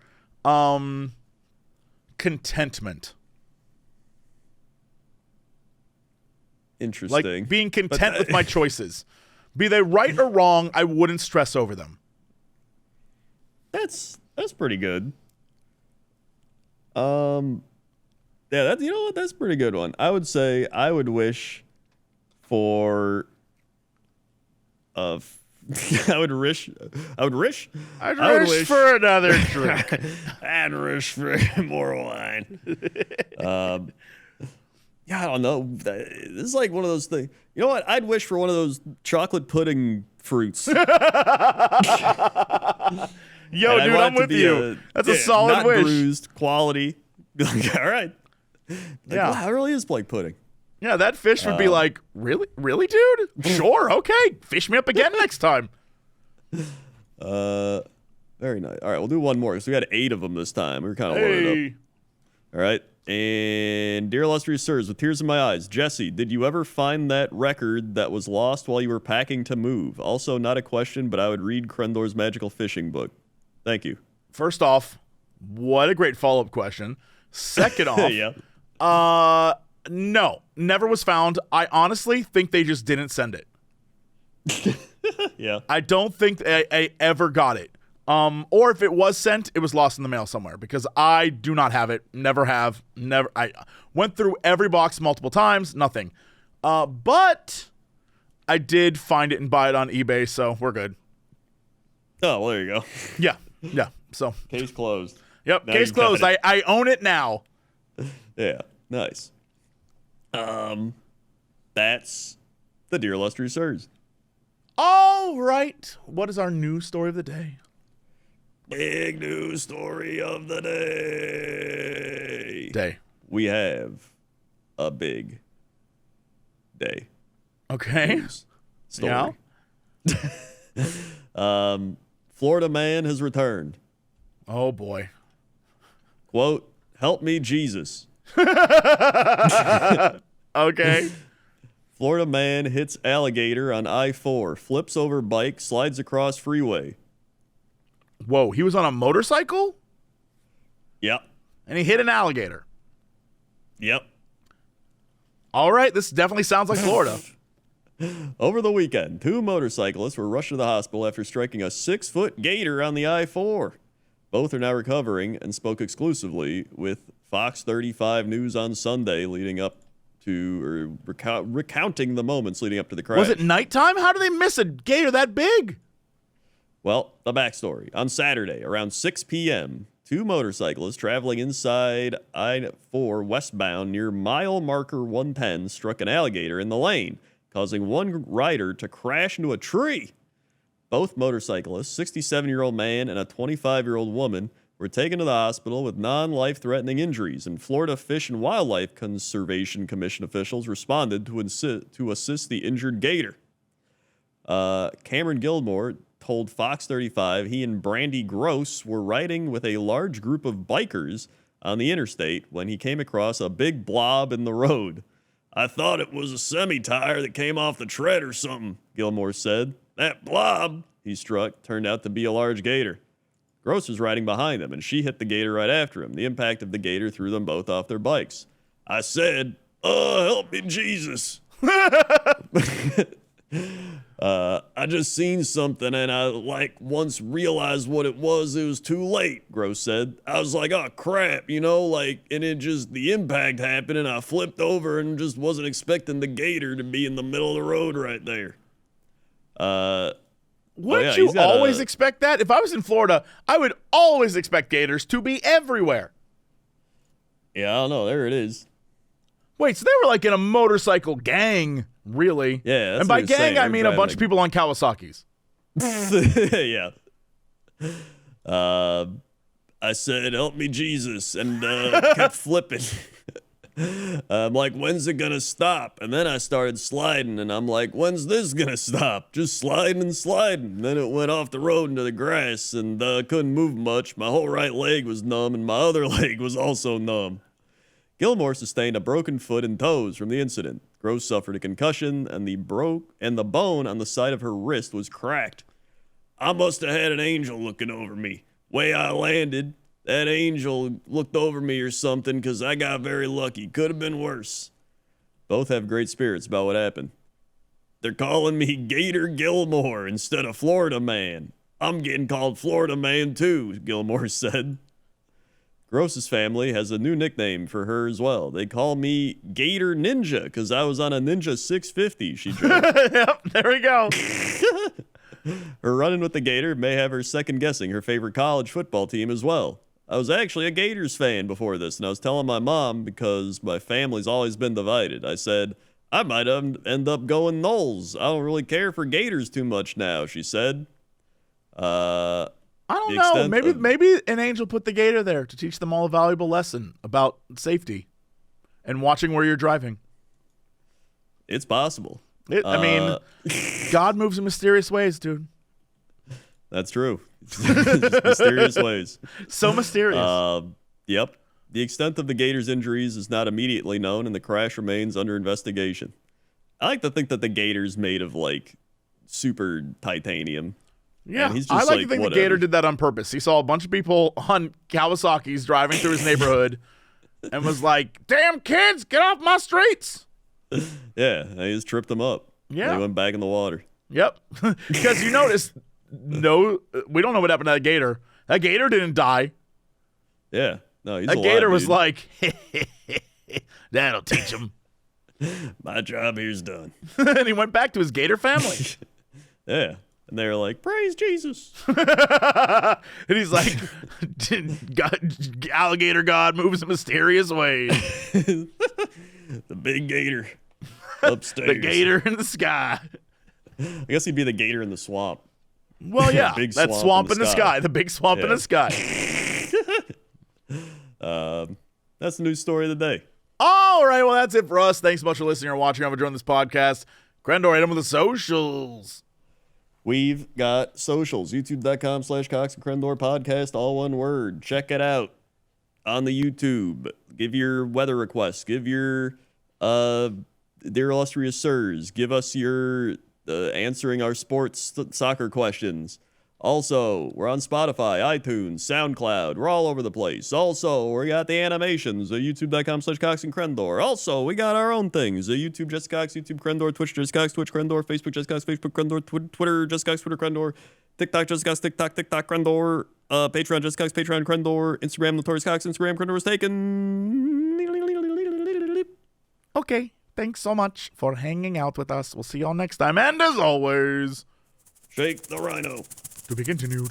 contentment.
Interesting.
Like being content with my choices. Be they right or wrong, I wouldn't stress over them.
That's pretty good. Yeah, that's, you know what? That's a pretty good one. I would say I would wish for I would wish
I'd wish for another drink.
I'd wish for more wine. Yeah, I don't know. This is like one of those things. You know what? I'd wish for one of those chocolate pudding fruits.
Yo,
And I
dude,
want
I'm
it to
with
be
you. That's a solid
not
wish.
bruised, quality. Like, all right. Like,
Yeah.
wow, it really is like pudding.
Yeah, that fish would be like, really, dude? Sure, okay. Fish me up again next time.
Very nice. All right, we'll do one more because we got 8 of them this time. We were kind of loaded up.
Hey.
All right. And dear illustrious sirs, with tears in my eyes, Jesse, did you ever find that record that was lost while you were packing to move? Also, not a question, but I would read Crendor's magical fishing book. Thank you.
First off, what a great follow-up question. Second off,
Yeah.
no, never was found. I honestly think they just didn't send it.
Yeah.
I don't think I ever got it. Or if it was sent, it was lost in the mail somewhere because I do not have it. Never have. Never. I went through every box multiple times. Nothing. But I did find it and buy it on eBay, so we're good.
Oh, well, there you go.
Yeah. So,
Case closed.
yep.
Now
Case
you got
closed.
it.
I own it now.
Yeah. Nice. That's the dear illustrious sirs.
All right. What is our news story of the day?
Big news story of the day. We have a big day.
Okay.
Story.
Yeah.
Florida man has returned.
Oh boy.
Quote, help me, Jesus.
Okay.
Florida man hits alligator on I-4, flips over bike, slides across freeway.
Whoa, he was on a motorcycle
Yep.
and he hit an alligator.
Yep.
All right, this definitely sounds like Florida.
Over the weekend, 2 motorcyclists were rushed to the hospital after striking a 6-foot gator on the I-4. Both are now recovering and spoke exclusively with Fox 35 News on Sunday leading up to, or recounting the moments leading up to the crash.
Was it nighttime? How do they miss a gator that big?
Well, the backstory. On Saturday, around 6 p.m., 2 motorcyclists traveling inside I-4 westbound near mile marker 110 struck an alligator in the lane, causing one rider to crash into a tree. Both motorcyclists, 67-year-old man and a 25-year-old woman, were taken to the hospital with non-life-threatening injuries, and Florida Fish and Wildlife Conservation Commission officials responded to assist the injured gator. Cameron Gilmore told Fox 35 he and Brandy Gross were riding with a large group of bikers on the interstate when he came across a big blob in the road. I thought it was a semi-tire that came off the tread or something, Gilmore said. That blob, he struck, turned out to be a large gator. Gross was riding behind them, and she hit the gator right after him. The impact of the gator threw them both off their bikes. I said, help me, Jesus. I just seen something and I once realized what it was too late, Gross said. I was like, oh crap, and the impact happened and I flipped over and just wasn't expecting the gator to be in the middle of the road right there.
Wouldn't you always expect that? If I was in Florida, I would always expect gators to be everywhere.
Yeah, I don't know. There it is.
Wait, so they were like in a motorcycle gang, really?
Yeah, that's
and by
what he was
gang,
saying.
I mean a bunch of people on Kawasaki's.
Yeah. I said, help me, Jesus, and kept flipping. I'm like, when's it gonna stop? And then I started sliding, and I'm like, when's this gonna stop? Just sliding and sliding. And then it went off the road into the grass, and couldn't move much. My whole right leg was numb, and my other leg was also numb. Gilmore sustained a broken foot and toes from the incident. Gross suffered a concussion, and the bone on the side of her wrist was cracked. I must have had an angel looking over me. Way I landed, that angel looked over me or something, because I got very lucky. Could have been worse. Both have great spirits about what happened. They're calling me Gator Gilmore instead of Florida Man. I'm getting called Florida Man too, Gilmore said. Gross's family has a new nickname for her as well. They call me Gator Ninja because I was on a Ninja 650, she joked.
Yep, there we go.
Her run-in with the Gator may have her second-guessing her favorite college football team as well. I was actually a Gators fan before this, and I was telling my mom because my family's always been divided. I said, I might end up going Knowles. I don't really care for Gators too much now, she said.
I don't know. Maybe an angel put the gator there to teach them all a valuable lesson about safety and watching where you're driving.
It's possible.
I mean, God moves in mysterious ways, dude.
That's true. Just mysterious ways.
So mysterious.
Yep. The extent of the gator's injuries is not immediately known, and the crash remains under investigation. I like to think that the gator's made of, super titanium.
Yeah, I like to think the gator did that on purpose. He saw a bunch of people on Kawasaki's driving through his neighborhood and was like, damn kids, get off my streets.
Yeah, he just tripped them up.
Yeah.
They went back in the water.
Yep. Because you notice, we don't know what happened to that gator. That gator didn't die.
Yeah. No, he's
that
alive,
gator was
dude.
like, that'll teach him.
My job here's done.
And he went back to his gator family.
Yeah. And they were like, praise Jesus.
And he's like, alligator God moves in mysterious ways.
The big gator upstairs.
The gator in the sky.
I guess he'd be the gator in the swamp.
Well, yeah.
Big
that swamp in the sky. The big swamp in
Yeah.
the sky.
That's the news story of the day.
All right. Well, that's it for us. Thanks so much for listening or watching. I'm enjoying this podcast. Crendor, hit him with the socials.
We've got socials, youtube.com/Cox and Crendor podcast, all one word. Check it out on the YouTube. Give your weather requests. Give your dear illustrious sirs. Give us your answering our sports soccer questions. Also, we're on Spotify, iTunes, SoundCloud. We're all over the place. Also, we got the animations, youtube.com/Cox and Crendor. Also, we got our own things, YouTube Just Cox, YouTube Crendor, Twitch Just Cox, Twitch Crendor, Facebook Just Cox, Facebook Crendor, Twitter Just Cox, Twitter Crendor, TikTok Just Cox, TikTok Crendor, Patreon Just Cox, Patreon Crendor, Instagram Notorious Cox, Instagram Crendor is taken.
Okay. Thanks so much for hanging out with us. We'll see y'all next time. And as always,
Shake the rhino.
to be continued.